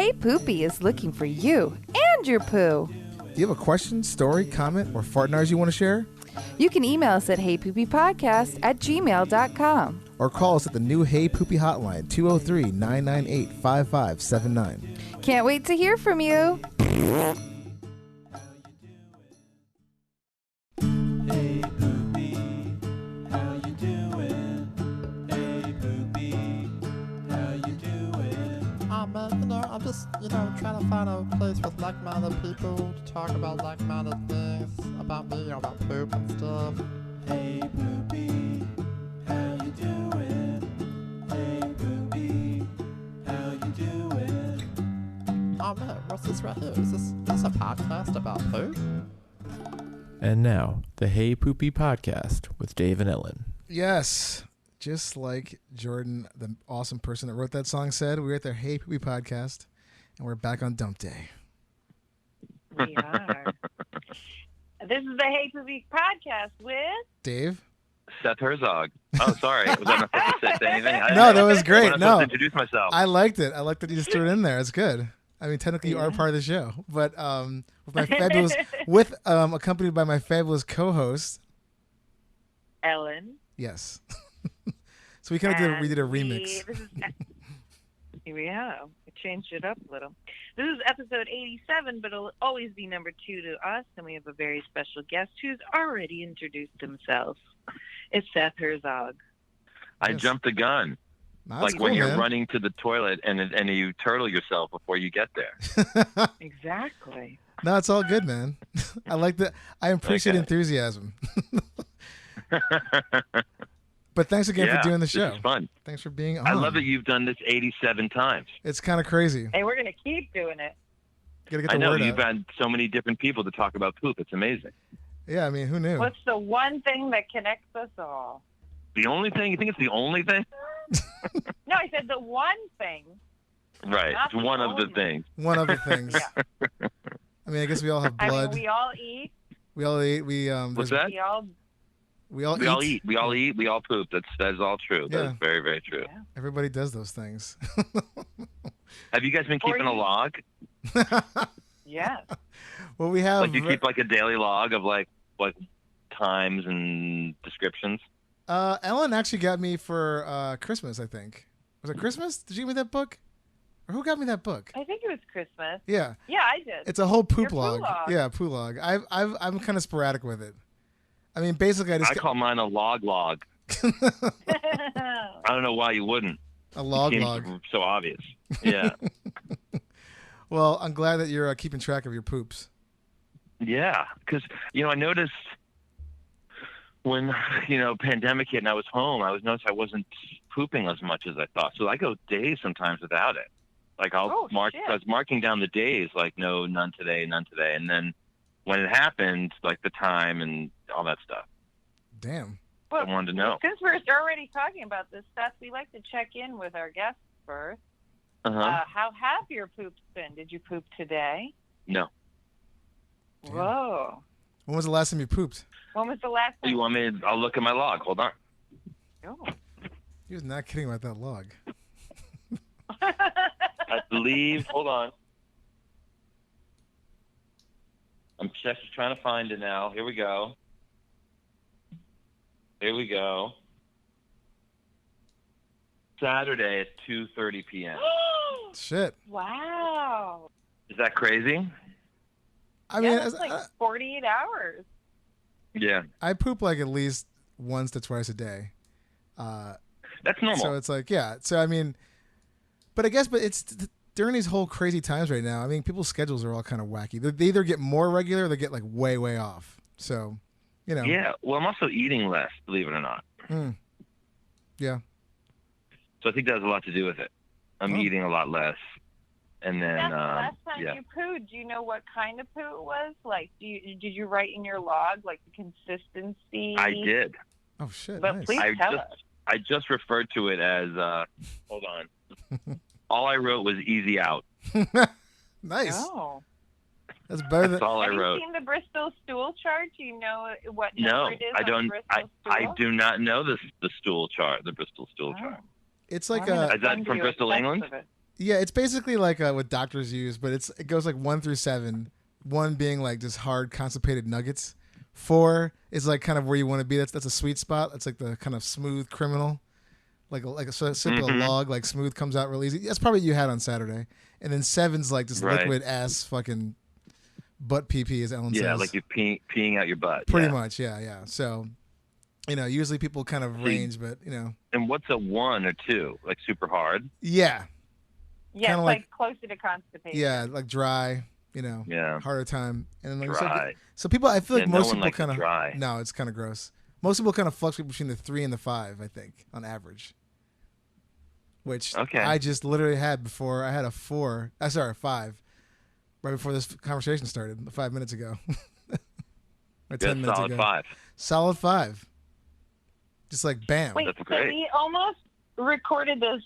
Hey Poopy is looking for you and your poo. Do you have a question, story, comment, or fart noise you want to share? You can email us at heypoopypodcast@gmail.com. Or call us at the new Hey Poopy hotline, 203-998-5579. Can't wait to hear from you. Hey Poopy, how you doing? Hey Poopy, how you doing? I'm just, trying to find a place with like-minded people to talk about like-minded things about me, about poop and stuff. Hey Poopy, how you doing? Hey Poopy, how you doing? Oh man, what's this right here? Is this a podcast about poop? And now, the Hey Poopy Podcast with Dave and Ellen. Yes, just like Jordan, the awesome person that wrote that song, said, we're at their Hey Poopy Podcast, and we're back on Dump Day. We are. This is the Hey Poopy Podcast with Dave? Seth Herzog. Oh, sorry. Was I not supposed to say anything? No, that was great. I'm No, supposed to introduce myself. I liked it. I liked that you just threw it in there. It's good. I mean, technically you are part of the show, but with my fabulous, accompanied by my fabulous co-host, Ellen. yes. So we kind of did a remix. Yeah, we changed it up a little. This is episode 87, but it'll always be number 2 to us, and we have a very special guest who's already introduced himself. It's Seth Herzog. I jumped the gun. That's like cool, when you're man. running to the toilet and you turtle yourself before you get there. Exactly. No, it's all good, man. I like that. I appreciate Okay. enthusiasm. But thanks again for doing the show. This is fun. Thanks for being on. I love that you've done this 87 times. It's kind of crazy. Hey, we're going to keep doing it. Gotta get I the know. word You've out. had so many different people to talk about poop. It's amazing. Yeah, I mean, who knew? What's the one thing that connects us all? The only thing? You think it's the only thing? No, I said the one thing. Right. Not It's the one of the only. things. One of the things. Yeah. I mean, I guess we all have I blood. mean, we all eat. We all eat. What's that? We all We all eat. We all eat. We all poop. That is all true. Yeah. That is very, very true. Yeah. Everybody does those things. Have you guys been keeping a log? Yes. Well, we have. Like you keep like a daily log of like times and descriptions? Ellen actually got me for Christmas, I think. Was it Christmas? Did you give me that book? Or who got me that book? I think it was Christmas. Yeah. Yeah, I did. It's a whole poop Your poo log. log. Yeah, poo log. I'm kind of sporadic with it. I mean, basically, I call mine a log. I don't know why you wouldn't. a log Seems log. so obvious. Yeah. Well, I'm glad that you're keeping track of your poops. Yeah, because I noticed when pandemic hit and I was home, I noticed I wasn't pooping as much as I thought. So I go days sometimes without it. Like I was marking down the days, like no, none today, and then when it happened, like the time and all that stuff. Damn. Well, I wanted to know. Since we're already talking about this stuff, we like to check in with our guests first. Uh-huh. How have your poops been? Did you poop today? No. Damn. Whoa. When was the last time you pooped? When was the last time? You want me? I'll look at my log. Hold on. Oh. He was not kidding about that log. I believe. Hold on. I'm just trying to find it now. Here we go. Saturday at 2:30 p.m. Shit. Wow. Is that crazy? I mean, That's like 48 hours. Yeah. I poop like at least once to twice a day. That's normal. So it's like, yeah. So, I mean, but it's during these whole crazy times right now. I mean, people's schedules are all kind of wacky. They either get more regular or they get like way, way off. So, Yeah. Well, I'm also eating less, believe it or not. Yeah. So I think that has a lot to do with it. I'm eating a lot less. And then, That's the last time yeah. you pooed. Do you know what kind of poo it was? Like, did you write in your log, like, the consistency? I did. Oh, shit. But Nice. please tell us. I just referred to it as, hold on. All I wrote was easy out. Nice. Oh. That's better than. That's all I Have wrote. you seen the Bristol stool chart? Do you know what No, number it is I on don't. the Bristol stool? I do not know the stool chart, the Bristol stool chart. It's like I'm gonna Is that send from you a Bristol, text England? of it. Yeah, it's basically like what doctors use, but it goes like 1 through 7. 1 being like just hard constipated nuggets. 4 is like kind of where you want to be. That's a sweet spot. That's like the kind of smooth criminal, like a sip of a log, like smooth comes out real easy. That's probably what you had on Saturday. And then 7's like just liquid ass fucking butt pee, as Ellen says. Yeah, like you're peeing out your butt. Pretty much, yeah. So, usually people kind of range, but And what's a 1 or 2? Like super hard? Yeah. Yeah, Kinda it's like closer to constipation. Yeah, like dry. Yeah. Harder time. And then like Dry. so people, I feel like Yeah, no most one people likes it kind of dry. no, it's kind of gross. Most people kind of fluctuate between the 3 and the 5, I think, on average. Which I just literally had before. I had a 4. Sorry, 5, right before this conversation started, 5 minutes ago. Or 10 minutes solid ago. 5. Solid 5. Just like bam. Wait, That's so great. we almost recorded this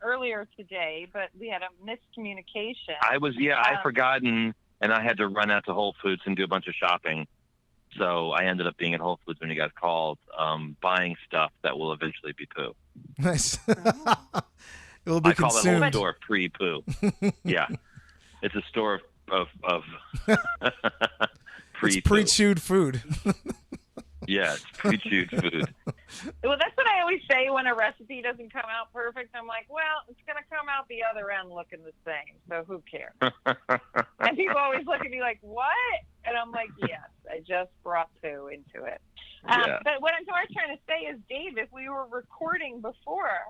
earlier today, but we had a miscommunication. I forgotten, and I had to run out to Whole Foods and do a bunch of shopping. So I ended up being at Whole Foods when you guys called, buying stuff that will eventually be poo. Nice. It will be I call that consumed. whole store pre-poo. Yeah, it's a store of pre-poo. It's pre-chewed food. Yeah, it's pre-chewed food. Well, that's what I always say when a recipe doesn't come out perfect. I'm like, well, it's going to come out the other end looking the same, so who cares? And people always look at me like, what? And I'm like, yes, I just brought poo into it. Yeah. But what I'm trying to say is, Dave, if we were recording before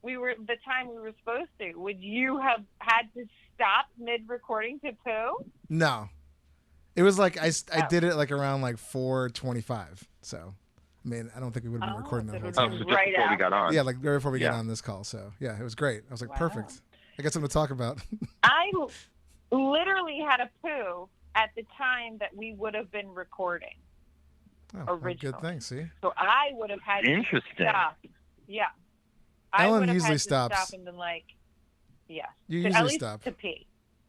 the time we were supposed to, would you have had to stop mid-recording to poo? No. It was like I did it like around like 4:25. So, I mean, I don't think we would have been recording that whole So time. just before we got on. Yeah, like right before we got Yeah. on this call. So, yeah, it was great. I was like, Wow. perfect. I got something to talk about. I literally had a poo at the time that we would have been recording. Oh, well, Original. good thing. See, So I would have had Interesting. to stop. Yeah. Ellen I would have usually had to stops. stop and been like, yes. You To- usually at least stop. to pee.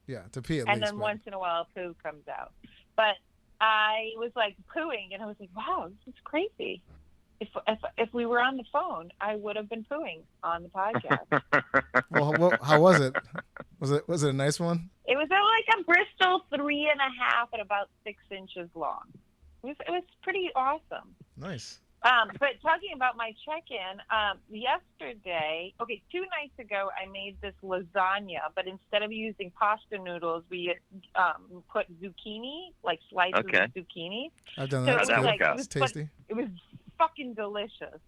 Yeah, to pee at And least. then but- once in a while, poo comes out. But I was like pooing, and I was like, wow, this is crazy. If we were on the phone, I would have been pooing on the podcast. Well, how was it? Was it a nice one? It was like a Bristol 3.5 and about 6 inches long. It was pretty awesome. Nice. But talking about my check-in, yesterday, 2 nights ago, I made this lasagna, but instead of using pasta noodles, we put zucchini, like slices of zucchini. I've done So that. it It's was good. like- It's tasty. It was fucking delicious.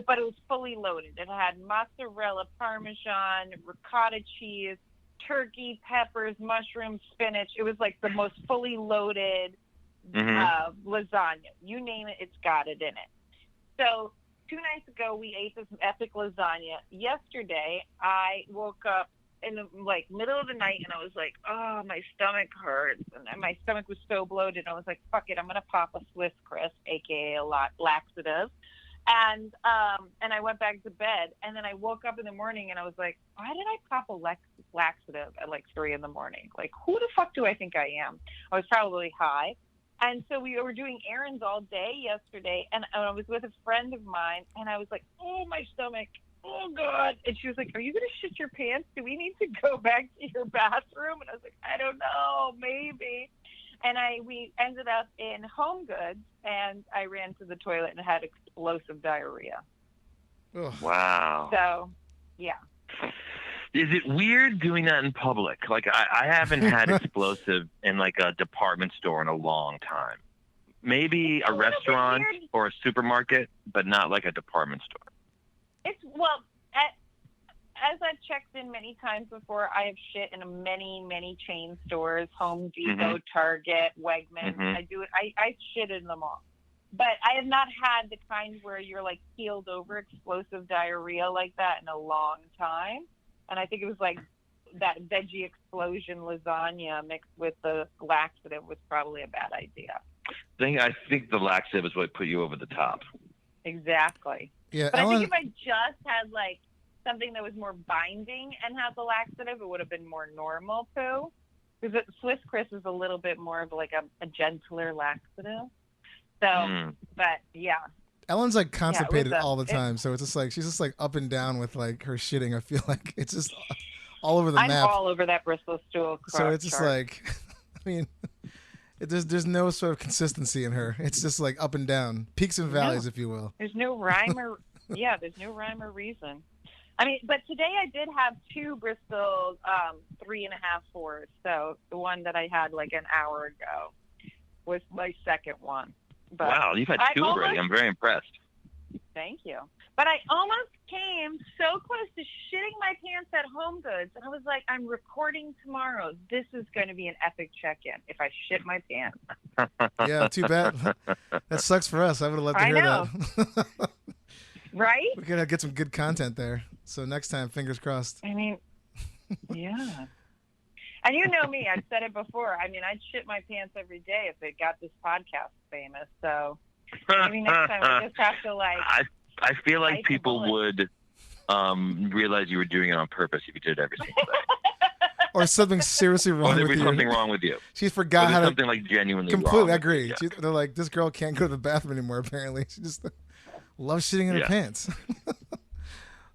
But it was fully loaded. It had mozzarella, Parmesan, ricotta cheese, turkey, peppers, mushrooms, spinach. It was like the most fully loaded lasagna. You name it, it's got it in it. So 2 nights ago, we ate this epic lasagna. Yesterday, I woke up in the middle of the night, and I was like, oh, my stomach hurts. And my stomach was so bloated. I was like, fuck it, I'm going to pop a Swiss Crisp, a.k.a. laxative. And I went back to bed, and then I woke up in the morning, and I was like, why did I pop a laxative at 3 in the morning? Like, who the fuck do I think I am? I was probably high. And so we were doing errands all day yesterday, and I was with a friend of mine, and I was like, oh, my stomach, oh, God. And she was like, are you going to shit your pants? Do we need to go back to your bathroom? And I was like, I don't know, maybe. And we ended up in Home Goods, and I ran to the toilet and had explosive diarrhea. Ugh. Wow. So, yeah. Is it weird doing that in public? Like, I haven't had explosive in a department store in a long time. Maybe It's a a little bit restaurant weird. or a supermarket, but not like a department store. As I've checked in many times before, I have shit in many, many chain stores, Home Depot, Target, Wegmans. I do it. I shit in them all. But I have not had the kind where you're keeled over explosive diarrhea like that in a long time. And I think it was that veggie explosion lasagna mixed with the laxative was probably a bad idea. I think the laxative is what put you over the top. Exactly. Yeah, But I Ellen, think if I just had something that was more binding and had the laxative, it would have been more normal poo. Because Swiss Crisp is a little bit more of a gentler laxative. So, but yeah. Ellen's constipated it was all the time, so it's just she's just up and down with her shitting. I feel like it's just all over the I'm map. all over that Bristol stool. So it's just chart. like, I mean, there's no sort of consistency in her. It's just like up and down, peaks and valleys, if you will. There's no rhyme or there's no rhyme or reason. I mean, but today I did have 2 Bristol 3.5 4s. So the one that I had like an hour ago was my second one. But Wow, you've had 2 already. I'm very impressed. Thank you. But I almost came so close to shitting my pants at Home Goods, and I was like, I'm recording tomorrow. This is going to be an epic check-in if I shit my pants. Yeah, too bad. That sucks for us. I would have loved to hear that. Right? We could get some good content there. So next time, fingers crossed. I mean, yeah. And you know me, I've said it before. I mean, I'd shit my pants every day if it got this podcast famous. So maybe next time I just have to like. I feel like bite the people bullet. would realize you were doing it on purpose if you did it every single day. Or something seriously Or wrong there'd with be you. something wrong with you. She Or forgot there's how to something like genuinely completely wrong. agree. Yeah. They're like, this girl can't go to the bathroom anymore, apparently. She just loves shitting in her Yeah. pants.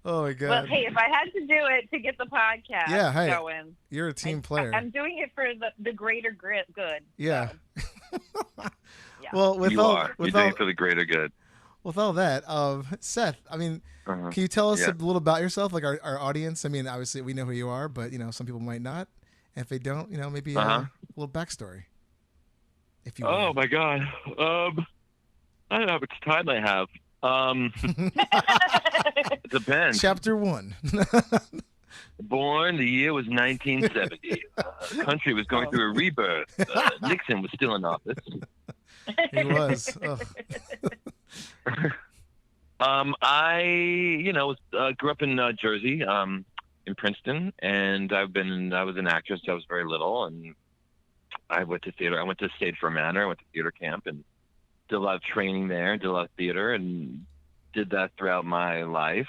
Oh, my God. Well, hey, if I had to do it to get the podcast Yeah, hey. going, You're a team player. I'm doing it for the greater good. Yeah. So, yeah. Well, with You all are. You're with doing all it for the greater good. with all that, Seth, I mean, Uh-huh. can you tell us Yeah. a little about yourself, like our audience? I mean, obviously we know who you are, but some people might not. And if they don't, maybe a little backstory, if you will. Oh my God. I don't know how much time I have. It depends. Chapter 1. Born, the year was 1970. The country was going through a rebirth. Nixon was still in office. He was. Oh. I grew up in Jersey, in Princeton, and I was an actress. I was very little, and I went to theater. I went to Stage for Manor. I went to theater camp and did a lot of training there. Did a lot of theater and did that throughout my life.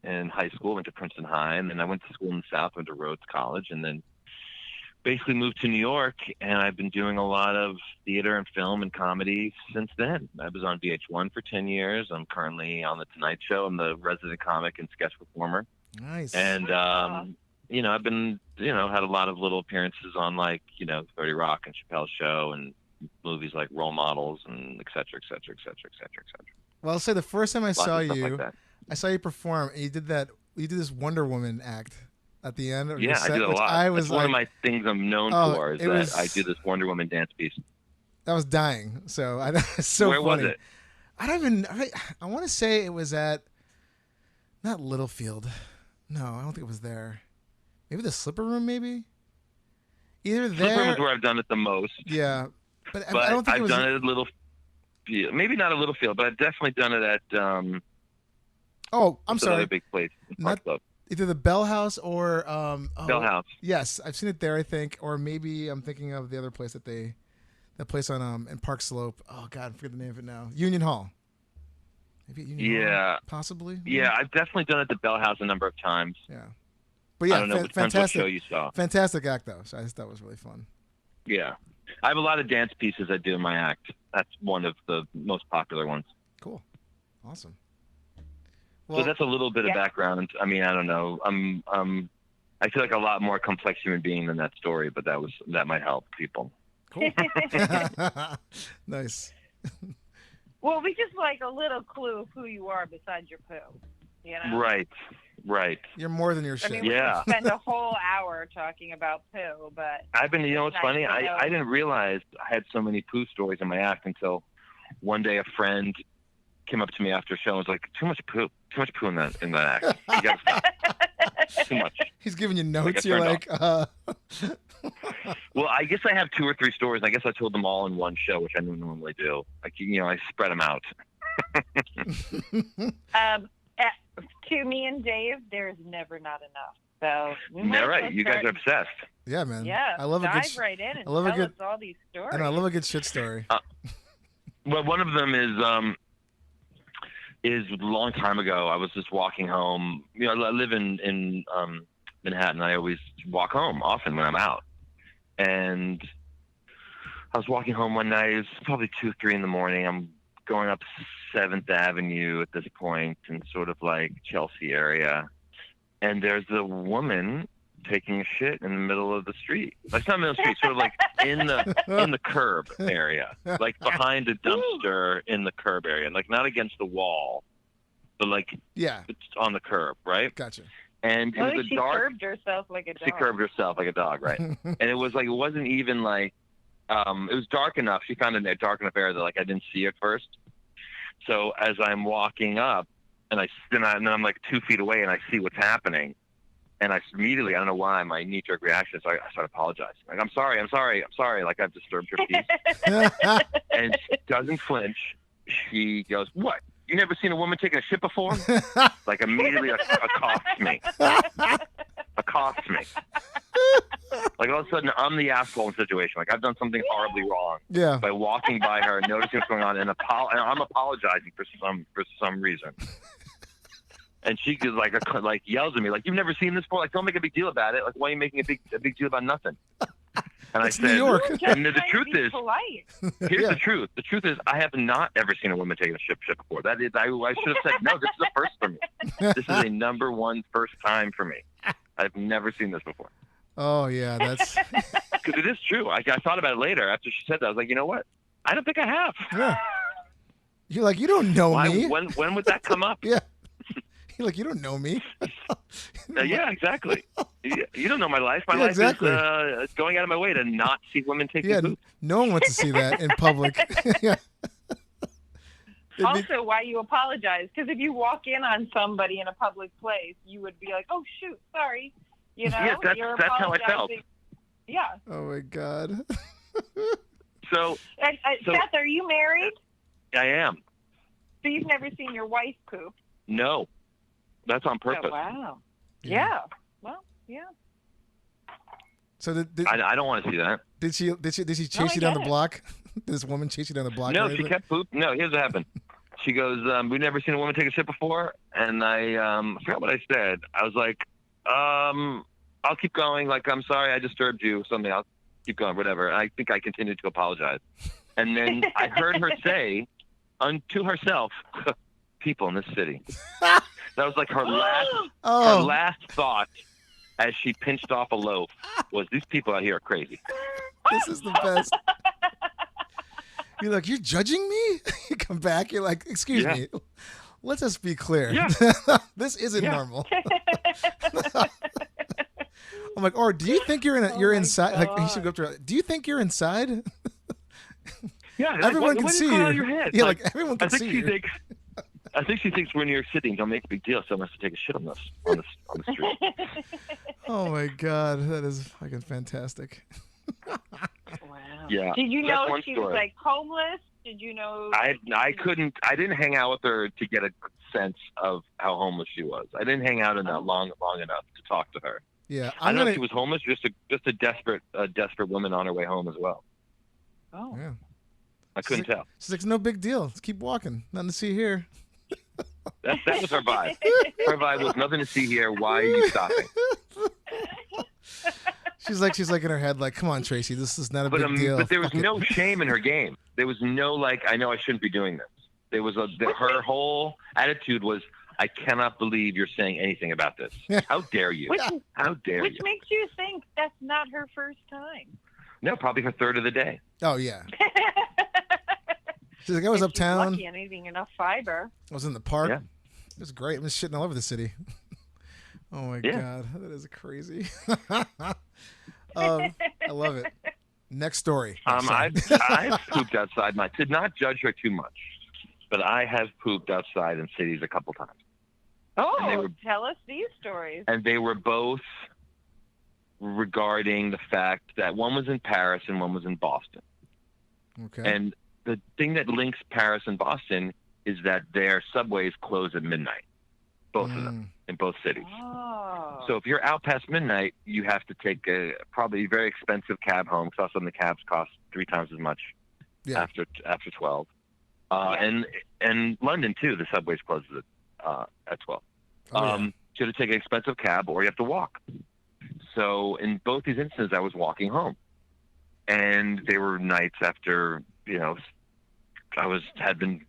In high school, went to Princeton High, and then I went to school in the South. Went to Rhodes College, and then basically moved to New York. And I've been doing a lot of theater and film and comedy since then. I was on VH1 for 10 years. I'm currently on the Tonight Show. I'm the resident comic and sketch performer. Nice. And I've been had a lot of little appearances on 30 Rock and Chappelle's Show and movies like Role Models and et cetera, et cetera, et cetera, et cetera, et cetera. Well, I'll say the first time I Lots saw of stuff you, like that. I saw you perform, and you did this Wonder Woman act at the end. Of your Yeah, set, I did a which lot. I was That's one of like, my things I'm known Oh, for is it that was- I do this Wonder Woman dance piece. I was dying. So it's so Where funny. was it? I don't even. I want to say it was at not Littlefield. No, I don't think it was there. Maybe the Slipper Room. Maybe either there. Slipper Room is where I've done it the most. Yeah, but But I don't think I've it was. done it at Littlefield. Maybe not at Littlefield, but I've definitely done it at Oh, I'm what's another sorry. big place. Not- Club. Either the Bell House or Bell House. Yes, I've seen it there. I think, or maybe I'm thinking of the other place that place on in Park Slope. Oh God, I forget the name of it now. Union Hall. Maybe at Union Hall, Yeah. possibly. Yeah, I've definitely done it at the Bell House a number of times. Yeah. But yeah, I don't know. It depends what show fantastic, you saw. fantastic act though. So I just thought it was really fun. Yeah. I have a lot of dance pieces I do in my act. That's one of the most popular ones. Cool, awesome. So that's a little bit Yeah. of background. I mean, I don't know. I feel like a lot more complex human being than that story, but that might help people. cool. Nice. Well, we just like a little clue of who you are besides your poo. Right. You're more than your I shit. mean, we Yeah. could spend a whole hour talking about poo, but I've been, it's Nice funny. to know. I didn't realize I had so many poo stories in my act until one day a friend came up to me after a show and was like, too much poo in that act. You gotta stop. Too much. He's giving you I notes. get You're turned like, Well, I guess I have 2 or 3 stories. I guess I told them all in one show, which I don't normally do. Like, I spread them out. to me and Dave, there's never not enough. So we might Yeah, as right. well You guys start- are obsessed. yeah, man. Yeah, I love a dive good. right in and I love a tell good- us all these stories. I love a good shit story. Well, one of them is a long time ago. I was just walking home. I live in Manhattan. I always walk home often when I'm out. And I was walking home one night. It was probably 2 or 3 in the morning. I'm going up 7th Avenue at this point in sort of like Chelsea area. And there's a woman taking a shit in the middle of the street. Like not middle of the street, sort of like in the curb area, like behind a dumpster in the curb area, like not against the wall, but like Yeah. it's on the curb, right? Gotcha. And it Well, was a she dark. curbed herself like a dog. She curbed herself like a dog, right? And it was like it wasn't even like it was dark enough. She found a dark enough area that like I didn't see it first. So as I'm walking up, and I'm like 2 feet away, and I see what's happening, and I immediately, I don't know why, my knee-jerk reaction is I start apologizing. Like I'm sorry, like I've disturbed your peace. And she doesn't flinch. She goes, "What? You never seen a woman taking a shit before?" Like immediately accosts me. Accosts me. Like all of a sudden I'm the asshole in the situation. Like I've done something horribly wrong Yeah. by walking by her, noticing what's going on, and I'm apologizing for some reason. And she just like yells at me, like, "You've never seen this before? Like, don't make a big deal about it. Like, why are you making a big deal about nothing?" And It's I said, New York. and the Trying truth to be is, polite. here's Yeah. the truth. The truth is, I have not ever seen a woman taking a shit before. That is, I should have said, no, this is a first for me. This is a number one first time for me. I've never seen this before. Oh yeah, that's Because it is true. I thought about it later after she said that. I was like, you know what? I don't think I have. yeah. You're like, you don't know Why, me. when would that come up? Yeah. You're like, you don't know me. Yeah, exactly. You don't know my life. My Yeah, life exactly. is going out of my way to not see women taking Yeah, poop. no one wants to see that in public. Yeah. It'd be- Also, why you apologize? Because if you walk in on somebody in a public place, you would be like, "Oh shoot, sorry." You know, Yeah, you're that's how I felt. apologizing. Yeah. oh my god. So So- Seth, are you married? I am. So you've never seen your wife poop? No, that's on Oh, purpose. wow. Yeah. Yeah. Well, yeah. So did I don't want to see that. she chase I you down the get it. block? Did this woman chase you down the block? No, or she anything? kept poop. No, here's what happened. She goes, "We've never seen a woman take a shit before," and I forgot what I said. I was like, "I'll keep going. Like, I'm sorry, I disturbed you. Something. I'll keep going. Whatever." I think I continued to apologize, and then I heard her say, to herself, "People in this city." That was like her Oh, last thought as she pinched off a loaf was, "These people out here are crazy." this is the best. You're like, you're judging me? You come back, you're like, excuse Yeah. me. Let's just be clear. Yeah. This isn't Yeah. normal. I'm like, or do you think you're my inside? Like, he God. should go up to her. Do you think you're inside? Yeah, like, Everyone what- can what is see going on you. in your head? Yeah, Like, like everyone I can think see she you. thinks. I think she thinks we're in New York City and don't make a big deal. Someone has to take a shit on the street. Oh my god, that is fucking fantastic. Wow. Yeah, Did you that's know one she story. was like homeless? Did you know? I didn't hang out with her to get a sense of how homeless she was. I didn't hang out in that long enough to talk to her. Yeah, I I'm don't know gonna. if she was homeless, just a desperate woman on her way home as well. Oh. Yeah. I couldn't tell. She's like, it's no big deal. Let's keep walking. Nothing to see here. That was her vibe. Her vibe was nothing to see here. Why are you stopping? She's like in her head, like, come on, Tracy, this is not a But big deal. but there was Fuck it. no shame in her game. There was no like, I know I shouldn't be doing this. There was her whole attitude was, I cannot believe you're saying anything about this. How dare you? Which, How dare which you? makes you think that's not her first time. No, probably her third of the day. Oh yeah. She's like, I was If she's uptown. lucky and eating enough fiber. I was in the park. Yeah. It was great. I was shitting all over the city. Oh my Yeah. god, that is crazy. I love it. Next story. I've pooped outside. To not judge her too much, but I have pooped outside in cities a couple times, Oh, And they were- tell us these stories. and they were both regarding the fact that one was in Paris and one was in Boston. Okay. And the thing that links Paris and Boston is that their subways close at midnight, both of them, in both cities. Oh. So if you're out past midnight, you have to take a probably very expensive cab home. Because also the cabs cost 3 times as much Yeah. after 12. Yeah. And London too, the subways closes at 12. Oh, yeah. You have to take an expensive cab or you have to walk. So in both these instances, I was walking home, and they were nights after had been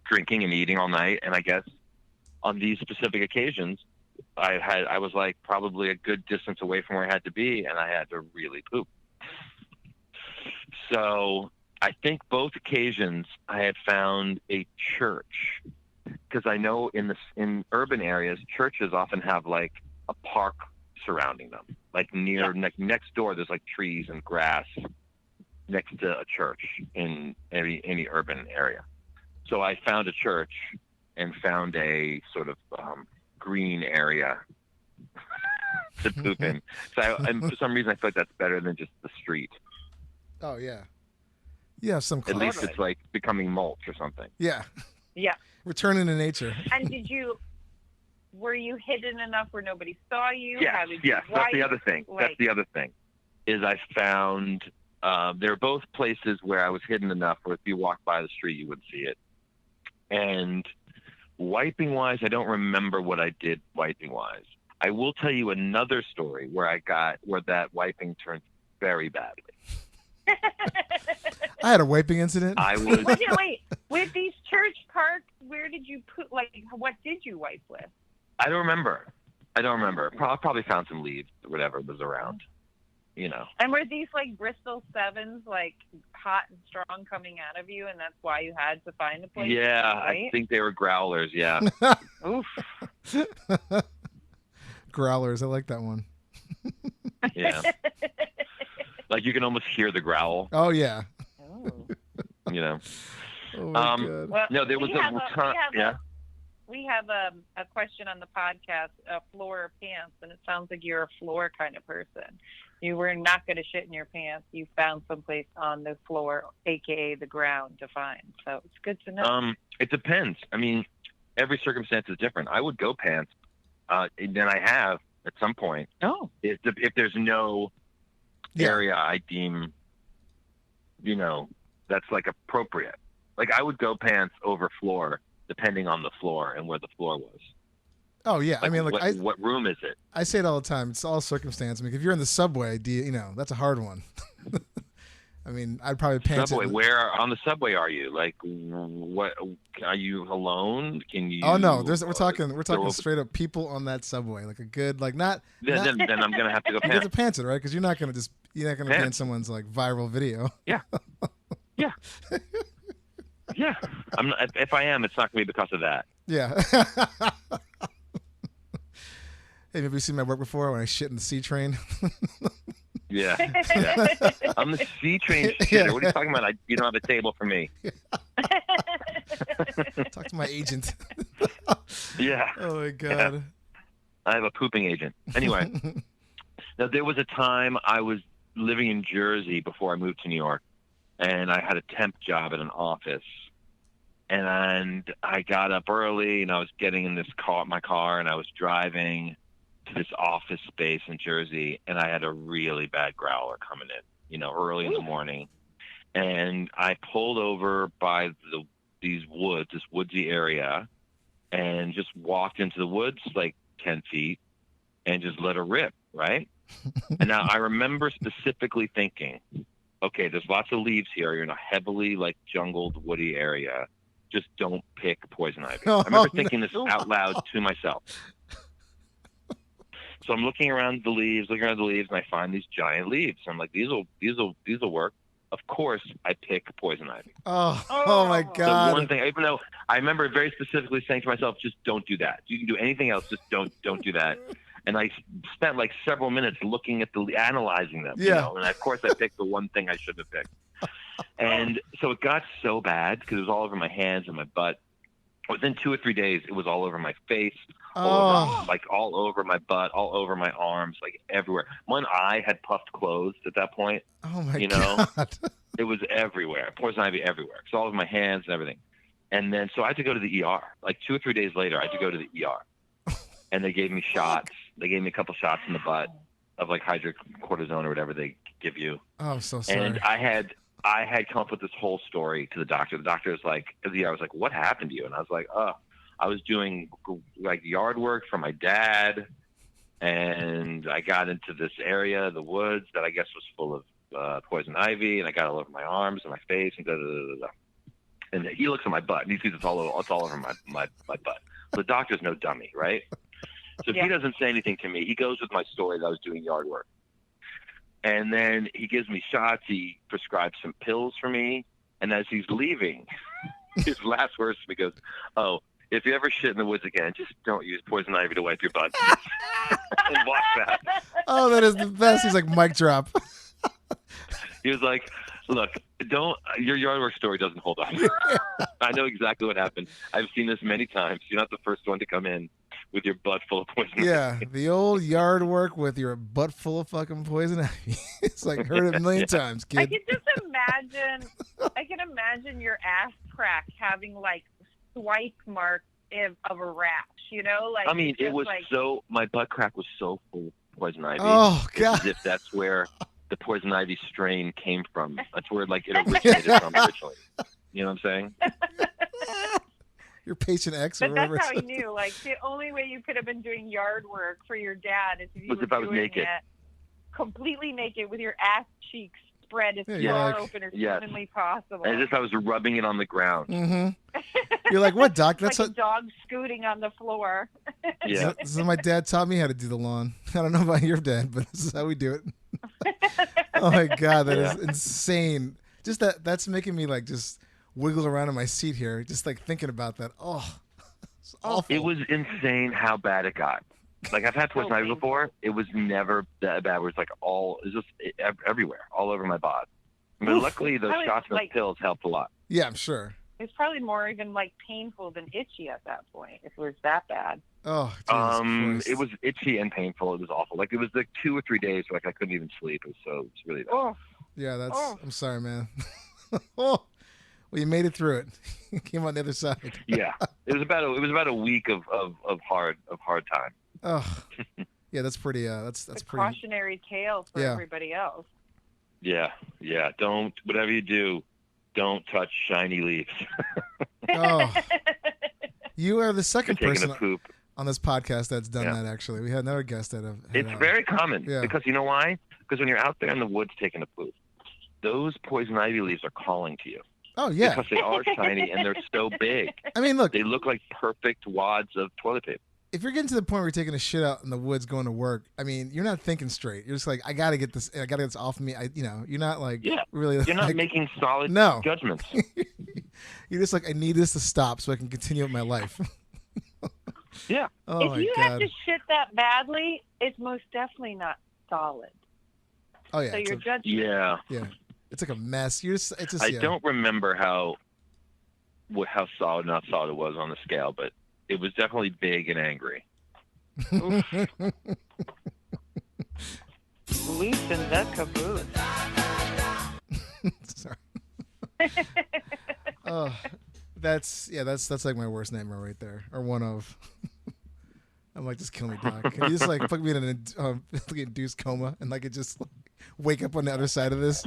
drinking and eating all night, and I guess on these specific occasions, I was like probably a good distance away from where I had to be, and I had to really poop. So I think both occasions I had found a church, because I know in urban areas, churches often have like a park surrounding them, like next door. There's like trees and grass next to a church in any urban area. So I found a church and found a sort of green area to poop in. And for some reason, I feel like that's better than just the street. Oh yeah. Yeah, some At class. least it's like becoming mulch or something. Yeah. Yeah. Returning to nature. And were you hidden enough where nobody saw you? Yes, How did yes. you That's the wipe? other thing. Like- That's the other thing. Is I found there are both places where I was hidden enough where if you walked by the street, you would see it. And wiping wise, I don't remember what I did wiping wise. I will tell you another story where that wiping turned very badly. I had a wiping incident. I was Wait. With these church parks, where did you put? Like, what did you wipe with? I don't remember. Probably found some leaves or whatever was around. You know. And were these like Bristol Sevens, like hot and strong coming out of you, and that's why you had to find a place? Yeah, right? I think they were growlers. Yeah. Oof. Growlers. I like that one. Yeah. Like you can almost hear the growl. Oh yeah. Oh. You know. Oh my god. Well, No, there was we have yeah. We have a question on the podcast, floor or pants, and it sounds like you're a floor kind of person. You were not going to shit in your pants. You found someplace on the floor, aka the ground, to find. So it's good to know. It depends. I mean, every circumstance is different. I would go pants, and then I have at some point. Oh. If there's no Yeah. area I deem, that's like appropriate. Like I would go pants over floor, depending on the floor and where the floor was. Oh yeah. I mean, like what room is it? I say it all the time. It's all circumstance. I mean, if you're in the subway, that's a hard one. I mean, I'd probably pants Subway. it. Where on the subway are you? Like, what? Are you alone? Can you? Oh no, we're talking go- straight up people on that subway, like a good, like not. Then I'm gonna have to go You get pants. to pants it, right? Because you're not gonna be in Pants. someone's like viral video. Yeah. I'm not, if I am, it's not gonna be because of that. Yeah. Hey, have you seen my work before when I shit in the C train? Yeah. I'm the C train shitter. Yeah. What are you talking about? You don't have a table for me. Talk to my agent. Yeah. Oh my god. I have a pooping agent. Anyway, now there was a time I was living in Jersey before I moved to New York, and I had a temp job at an office. And I got up early, and I was getting in my car, and I was driving to this office space in Jersey, and I had a really bad growler coming in, early in the morning. And I pulled over by this woodsy area, and just walked into the woods like 10 feet and just let her rip, right? And now I remember specifically thinking, okay, there's lots of leaves here. You're in a heavily like jungled, woody area. Just don't pick poison ivy. I remember thinking this out loud to myself. So I'm looking around the leaves, and I find these giant leaves. I'm like, these will work. Of course, I pick poison ivy. Oh my The god. one thing, even though I remember very specifically saying to myself, just don't do that. You can do anything else, just don't do that. And I spent like several minutes looking at analyzing them. Yeah. And of course, I picked the one thing I shouldn't have picked. And so it got so bad because it was all over my hands and my butt. Within 2 or 3 days, it was all over my face, all over my butt, all over my arms, like everywhere. One eye had puffed closed at that point. Oh my god. god. It was everywhere, poison ivy everywhere. It's all over my hands and everything. And then so I had to go to the ER. Like 2 or 3 days later, I had to go to the ER. And they gave me shots. They gave me a couple shots in the butt of like hydrocortisone or whatever they give you. Oh, so sorry. And I had come up with this whole story to the doctor. The doctor was like, I was like, what happened to you? And I was like, I was doing like yard work for my dad, and I got into this area, the woods, that I guess was full of poison ivy, and I got all over my arms and my face, and And he looks at my butt, and he sees it's all over my butt. So the doctor's no dummy, right? So if he doesn't say anything to me, he goes with my story that I was doing yard work. And then he gives me shots. He prescribes some pills for me. And as he's leaving, his last words to me goes, "Oh, if you ever shit in the woods again, just don't use poison ivy to wipe your butt." And walks out. Oh, that is the best. He's like, mic drop. He was like, "Look, your yard work story doesn't hold up. I know exactly what happened. I've seen this many times. You're not the first one to come in with your butt full of poison ivy." Yeah, the old yard work with your butt full of fucking poison ivy. It's like heard it a million times, I kid. can just imagine. I can imagine your ass crack having like swipe marks of a rash. You know, like I mean, it's it just was like, so, my butt crack was so full of poison ivy. Oh, It's God. as if that's where the poison ivy strain came from. That's where like it originated from originally. You know what I'm saying? Your patient X or But whatever. that's how it he says. knew. Like the only way you could have been doing yard work for your dad is if you Was were if I was doing naked. it completely naked with your ass cheeks spread as Yeah, far like- open as Yes. humanly possible. As if I was rubbing it on the ground. Mm-hmm. You're like, what, doc? That's like what. a dog scooting on the floor. Yeah. This is how my dad taught me how to do the lawn. I don't know about your dad, but this is how we do it. Oh my God, that is insane. Just that's making me like just wiggle around in my seat here, just like thinking about that. Oh, it's awful. It was insane how bad it got. Like I've had poison ivy before. It was never that bad. It was like everywhere, all over my body. I mean, luckily those Probably, shots and like- pills helped a lot. Yeah, I'm sure. It's probably more even like painful than itchy at that point if it was that bad. Oh, Jesus Christ. It was itchy and painful. It was awful. Like it was like 2 or 3 days where like I couldn't even sleep. It was really bad. Oh, Yeah, that's. Oh. I'm sorry, man. Oh, well, you made it through it. You came on the other side. Yeah, it was about a week of hard time. Oh, yeah, that's pretty. That's a pretty. cautionary tale for Yeah. everybody else. Yeah. Don't, whatever you do, don't touch shiny leaves. Oh, you are the You're second taking person a poop. on this podcast that's done Yeah. that. Actually, we had another guest that have. It's very common yeah. because you know why? Because when you're out there in the woods taking a poop, those poison ivy leaves are calling to you Oh yeah. because they are shiny and they're so big. I mean, look, They look like perfect wads of toilet paper. if you're getting to the point where you're taking a shit out in the woods going to work, I mean, you're not thinking straight. You're just like, I gotta get this. I gotta get this off me. You're not like Yeah. really. You're not like, making solid No. judgments. You're just like, I need this to stop so I can continue with my life. Yeah. Oh if my you have God. to shit that badly, it's most definitely not solid. Oh yeah. So It's your a, judgment. Yeah. yeah. It's like a mess. You're just. It's just. I yeah. don't remember how solid, not solid it was on the scale, but it was definitely big and angry. Loosen the caboose. Sorry. Oh, that's like my worst nightmare right there, or one of. I'm like, just kill me, doc. Can you just like put me in an like induced coma and like it just like, wake up on the other side of this?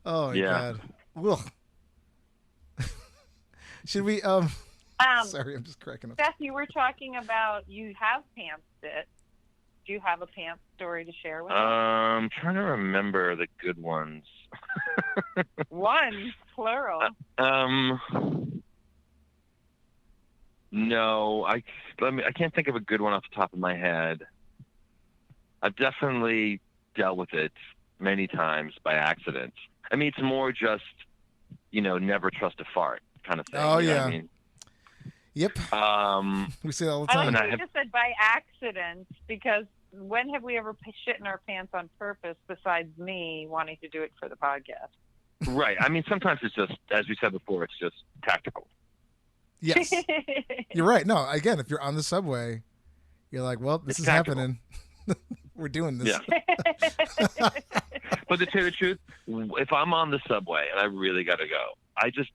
Oh my Yeah. God. Ugh. Should we? Sorry, I'm just cracking up. Seth, you were talking about you have pants fit. Do you have a pants story to share with us? I'm trying to remember the good ones. One, plural. No, I can't think of a good one off the top of my head. I've definitely dealt with it many times by accident. I mean, it's more just, never trust a fart kind of thing. Oh, you know what yeah. I mean? Yep, Um, we say that all the I time. like I you just said by accident because when have we ever shit in our pants on purpose besides me wanting to do it for the podcast? right. I mean, sometimes it's just, as we said before, it's just tactical. Yes, you're right. No, again, if you're on the subway, you're like, well, this It's is tactical. happening. We're doing this. Yeah. But to tell you the truth, if I'm on the subway and I really got to go, I just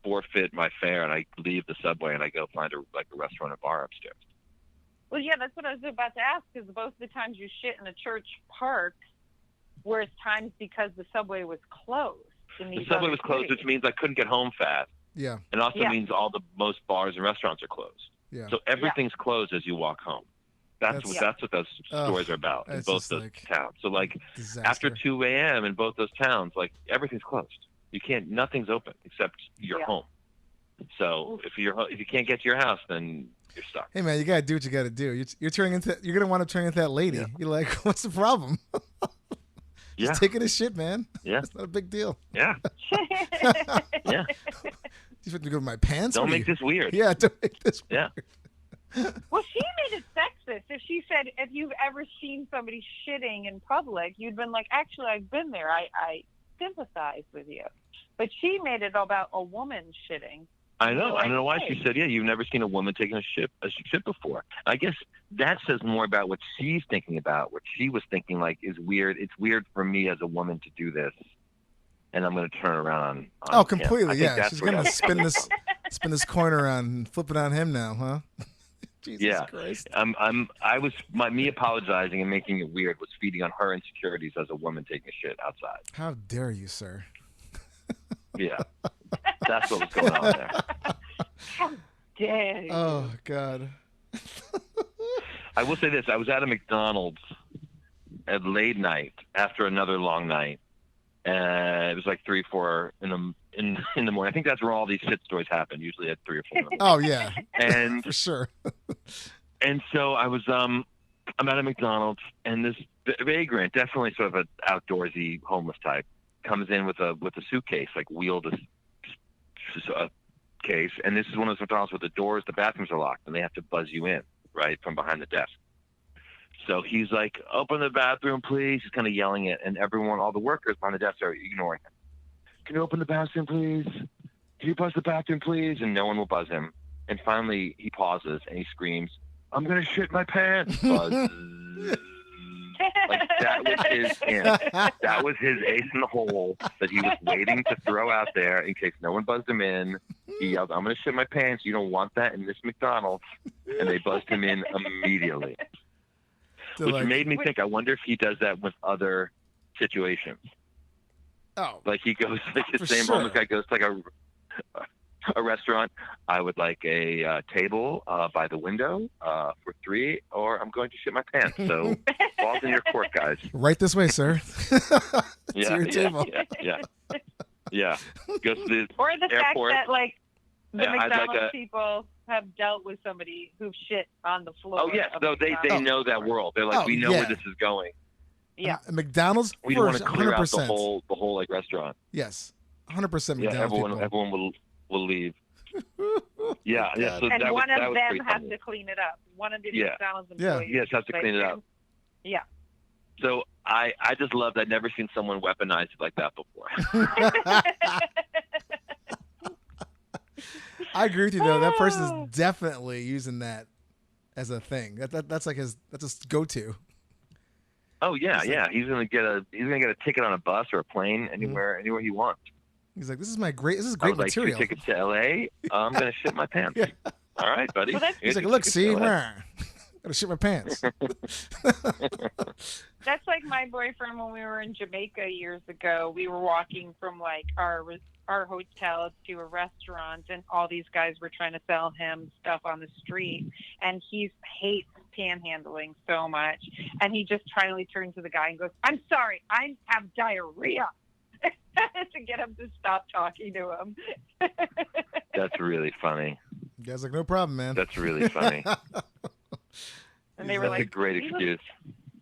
forfeit my fare and I leave the subway and I go find a restaurant or bar upstairs. Well, yeah, that's what I was about to ask because both the times you shit in a church park were times because the subway was closed. The subway was closed, which means I couldn't get home fast. Yeah, And also Yeah. means most bars and restaurants are closed. yeah. So everything's closed as you walk home. That's what those stories are about in it's both just those like towns. So like Disaster. after 2 a.m. in both those towns, like everything's closed. Nothing's open except your Yeah. home. So if you can't get to your house, then you're stuck. Hey man, you gotta do what you gotta do. You're gonna want to turn into that lady. Yeah. You're like, what's the problem? Yeah. Just taking a shit, man. Yeah. It's not a big deal. Yeah. Yeah. You have to go to my pants. Don't What are make you- this weird. Yeah, don't make this. Yeah. Well, she made it sexist. If she said, if you've ever seen somebody shitting in public, you'd been like, actually, I've been there. I sympathize with you. But she made it about a woman shitting. I know. I don't know why Hey. she said, yeah, you've never seen a woman taking a shit before. I guess that says more about what she's thinking about. What she was thinking like is weird. It's weird for me as a woman to do this, and I'm going to turn around. On Oh, him. completely. I think Yeah, that's she's where gonna that's spin coming this from. coin around and flip it on him now, huh? Jesus Yeah. Christ. Me apologizing and making it weird was feeding on her insecurities as a woman taking a shit outside. How dare you, sir? Yeah. That's what was going on there. How dare you? Oh God. I will say this. I was at a McDonald's at late night after another long night. It was like 3, 4 in the morning. I think that's where all these shit stories happen, usually at 3 or 4 in the morning. Oh yeah, And for sure. and so I was I'm at a McDonald's, and this vagrant, definitely sort of an outdoorsy homeless type, comes in with a suitcase, like wheeled a case, and this is one of those McDonald's with the bathrooms are locked, and they have to buzz you in right from behind the desk. So he's like, "Open the bathroom, please." He's kind of yelling it, and all the workers behind the desk are ignoring him. "Can you open the bathroom, please? Can you buzz the bathroom, please?" And no one will buzz him. And finally, he pauses and he screams, "I'm gonna shit my pants!" Buzz. Like that was his hint. That was his ace in the hole that he was waiting to throw out there in case no one buzzed him in. He yelled, "I'm gonna shit my pants. You don't want that in this McDonald's." And they buzzed him in immediately. So, Which like, made me think, I wonder if he does that with other situations. oh, Like he goes, like the For same sure. homeless guy goes to like a restaurant. "I would like a table by the window for 3, or I'm going to shit my pants." So balls in your court, guys. right this way, sir. Yeah, your table. yeah. Goes to the Or the airport. fact that, like, the Yeah, I'd like McDonald's people have dealt with somebody who shit on the floor. Oh yes, of no, they McDonald's. know that world. They're like, Oh, we know yeah. where this is going. Yeah. McDonald's. We don't want to clear out 100%. the whole like restaurant. Yes, 100% Yeah, McDonald's everyone will leave. Yeah. So And that one was, that of was them pretty has funny. to clean it up. One of the Yeah. McDonald's Yeah. employees. Yes, has to clean it up. Yeah. So I just loved. I'd never seen someone weaponize it like that before. I agree with you though. That person's definitely using that as a thing. That's like that's his go-to. Oh yeah, It's like- yeah. He's gonna get a ticket on a bus or a plane anywhere he wants. He's like, this is great I material. was like, 2 tickets to L.A. I'm gonna shit my pants. Yeah. All right, buddy. Well, that's- He's Here's like, your look, tickets see, to LA." rah. Gotta shit my pants. That's like my boyfriend when we were in Jamaica years ago. We were walking from like our hotel to a restaurant, and all these guys were trying to sell him stuff on the street, and he hates panhandling so much, and he just finally turns to the guy and goes, "I'm sorry, I have diarrhea," to get him to stop talking to him. That's really funny. The guy's like, no problem, man. That's really funny. And they were That's a like, great "We would excuse.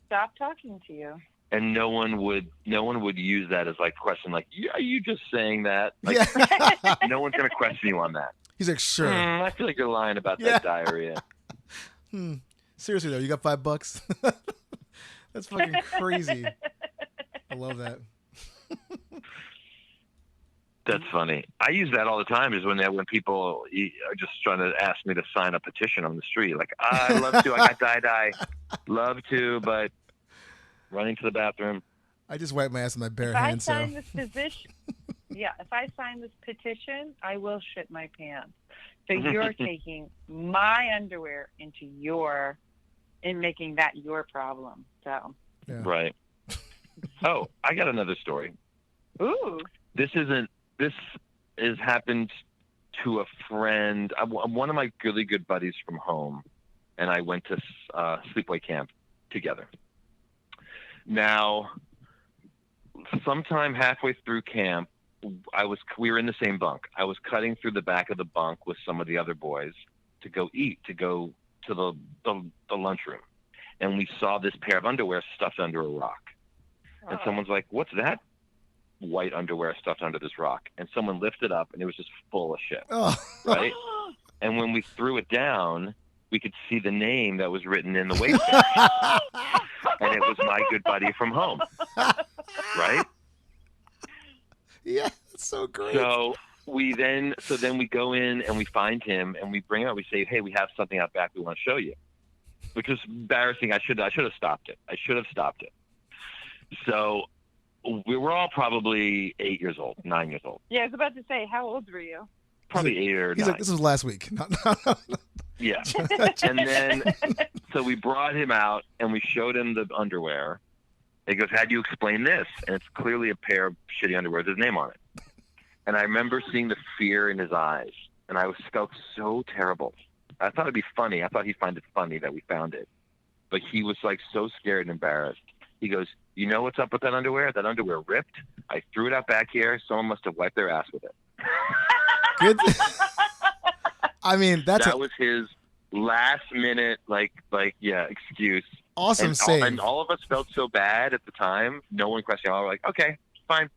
stop talking to you." And no one would use that as like question like, "Yeah, are you just saying that?" Like, yeah. no one's gonna question you on that. He's like, sure. I feel like you're lying about Yeah. that diarrhea. Seriously though, you got $5? That's fucking crazy. I love that. That's funny. I use that all the time. Is when people are just trying to ask me to sign a petition on the street. Like, "I'd love to. I got die. Love to, but running to the bathroom." I just wipe my ass with my bare If I hands. So sign this petition, if I sign this petition, I will shit my pants. So you're taking my underwear and making that your problem. So, yeah. Right. Oh, I got another story. ooh, This has happened to a friend. One of my really good buddies from home, and I went to sleepaway camp together. Now, sometime halfway through camp, we were in the same bunk. I was cutting through the back of the bunk with some of the other boys to go eat, to go to the lunchroom. And we saw this pair of underwear stuffed under a rock. And someone's like, "What's that white underwear stuffed under this rock?" And someone lifted up, and it was just full of shit. Oh. Right? And when we threw it down, we could see the name that was written in the waistband. And it was my good buddy from home. Right? Yeah, that's so great. So then we go in and we find him and we bring out, we say, "Hey, we have something out back we want to show you." Which was embarrassing. I should have stopped it. So we were all probably 9 years old. Yeah, I was about to say, how old were you? Probably 8 or 9. He's like, "This was last week." No. Yeah. And then, so we brought him out and we showed him the underwear. He goes, "How do you explain this?" And it's clearly a pair of shitty underwear with his name on it. And I remember seeing the fear in his eyes, and I felt so terrible. I thought it'd be funny. I thought he'd find it funny that we found it. But he was like so scared and embarrassed. He goes, "You know what's up with that underwear? That underwear ripped. I threw it out back here. Someone must have wiped their ass with it." Good. I mean, that was his last minute, excuse. Awesome save. And all of us felt so bad at the time. No one questioned. We were like, "Okay, fine."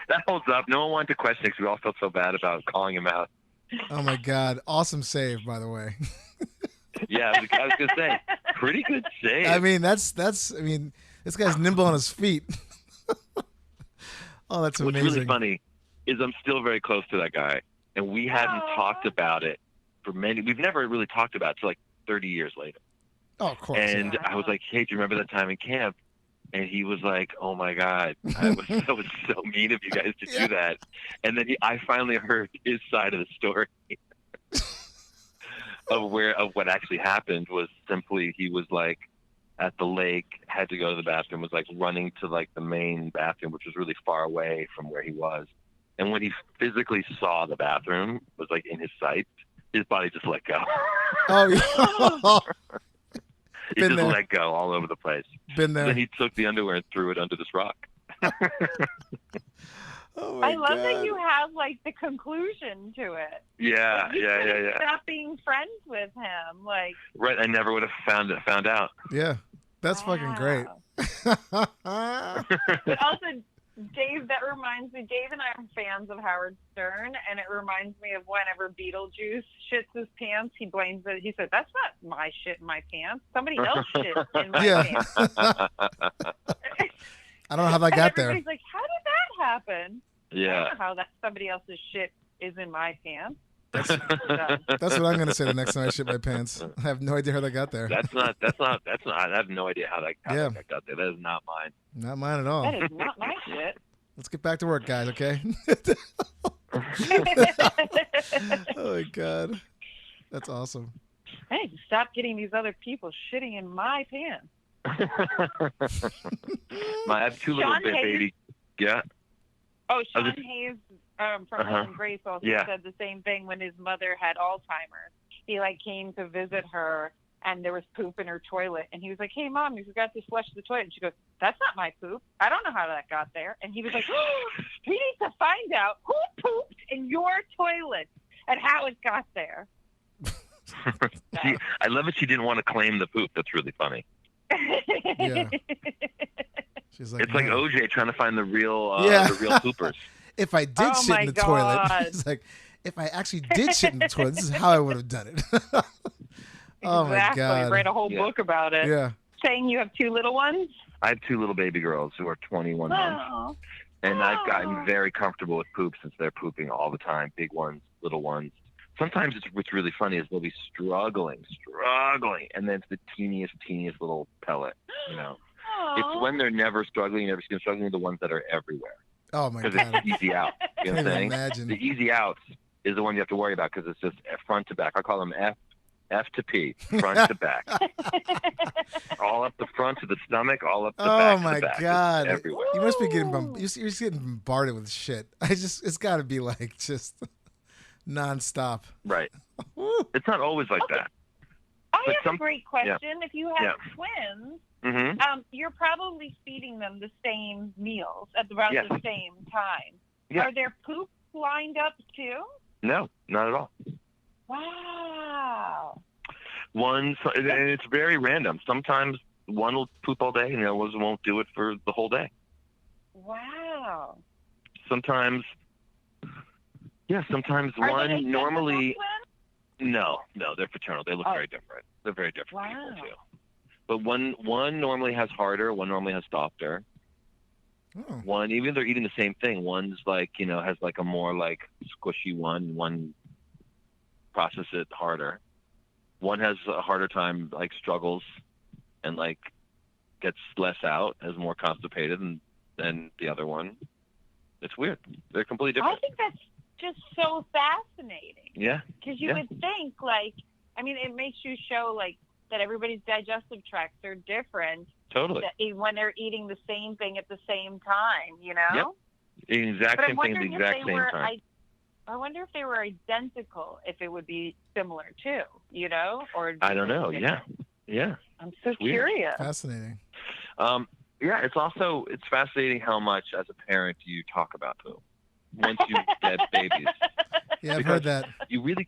That holds up. No one wanted to question it because we all felt so bad about calling him out. Oh my God! Awesome save, by the way. Yeah, I was gonna say, pretty good save. I mean, that's. I mean, this guy's nimble on his feet. Oh, that's amazing. What's really funny is I'm still very close to that guy, and we hadn't talked about it for many. We've never really talked about it till like 30 years later. Oh, of course. And I was like, "Hey, do you remember that time in camp?" And he was like, "Oh my God, that was so mean of you guys to do that." And then I finally heard his side of the story of what actually happened. Was simply he was like at the lake, had to go to the bathroom, was like running to like the main bathroom, which was really far away from where he was. And when he physically saw the bathroom, was like in his sight, his body just let go. Oh, yeah. He just let go all over the place. Been there. Then he took the underwear and threw it under this rock. Oh my I love God. that you have like the conclusion to it. Yeah, You could've yeah. stopped being friends with him, like. Right, I never would have found out. Yeah, that's fucking great. But also, Dave, that reminds me. Dave and I are fans of Howard Stern, and it reminds me of whenever Beetlejuice shits his pants, he blames it. He said, "That's not my shit in my pants. Somebody else shit in my pants." I don't know how that got there. Everybody's like, "How did that happen?" I Yeah. don't know how that somebody else's shit is in my pants. That's what I'm gonna say the next time I shit my pants. I have no idea how that got there. That's not. I have no idea how that got there. That is not mine. Not mine at all. That is not my shit. Let's get back to work, guys. Okay. Oh my God, that's awesome. Hey, stop getting these other people shitting in my pants. I have two little Sean baby. Yeah. Oh, Sean just- Hayes from Will and Grace also said the same thing when his mother had Alzheimer's. He came to visit her, and there was poop in her toilet, and he was like, "Hey, Mom, you forgot to flush the toilet." And she goes, "That's not my poop. I don't know how that got there." And he was like, "Oh, we need to find out who pooped in your toilet and how it got there." I love that she didn't want to claim the poop. That's really funny. Yeah. She's like, It's like "No. OJ trying to find the real poopers. If I did shit in the toilet," God. he's like, "If I actually did shit in the toilet, this is how I would have done it." Oh my Exactly. God. Write a whole book about it. Yeah. Saying you have two little ones? I have two little baby girls who are 21 months, Oh. and I've gotten very comfortable with poop since they're pooping all the time, big ones, little ones. Sometimes what's really funny is they'll be struggling, and then it's the teeniest little pellet, you know. It's when they're never struggling, never see them struggling, the ones that are everywhere. Oh my Because God. it's easy out. You know what I'm Can't even saying? imagine. The easy outs is the one you have to worry about because it's just front to back. I call them F to P, front to back. All up the front to the stomach, all up the back Oh my to the back. God. It's everywhere. You must be getting you're just getting bombarded with shit. It's got to be like just nonstop. Right. Woo. It's not always like that. I But have a great question. If you have Yeah. twins, You're probably feeding them the same meals at about Yes. the same time. Yeah. Are their poops lined up too? No, not at all. Wow. And it's very random. Sometimes one will poop all day and the other ones won't do it for the whole day. Wow. Sometimes Are one they normally. identical No, they're fraternal. They look Oh. very different. They're very different Wow. people too. But one normally has harder, one normally has softer. Oh. One, even if they're eating the same thing, one's like, has like a more like squishy one process it harder. One has a harder time, like struggles and like gets less out, has more constipated than the other one. It's weird. They're completely twins? I different. think that's just so fascinating. Yeah. Because you Yeah. would think, it makes you show, that everybody's digestive tracts are different Totally. when they're eating the same thing at the same time, Yep. Exact But I'm same thing at the wondering if exact they same were, time. I wonder if they were identical, if it would be similar too, Or I don't know. different. Yeah. I'm so It's weird. curious. Fascinating. Yeah, it's fascinating how much as a parent you talk about poo once you get babies. Yeah, I've Because- heard that. You really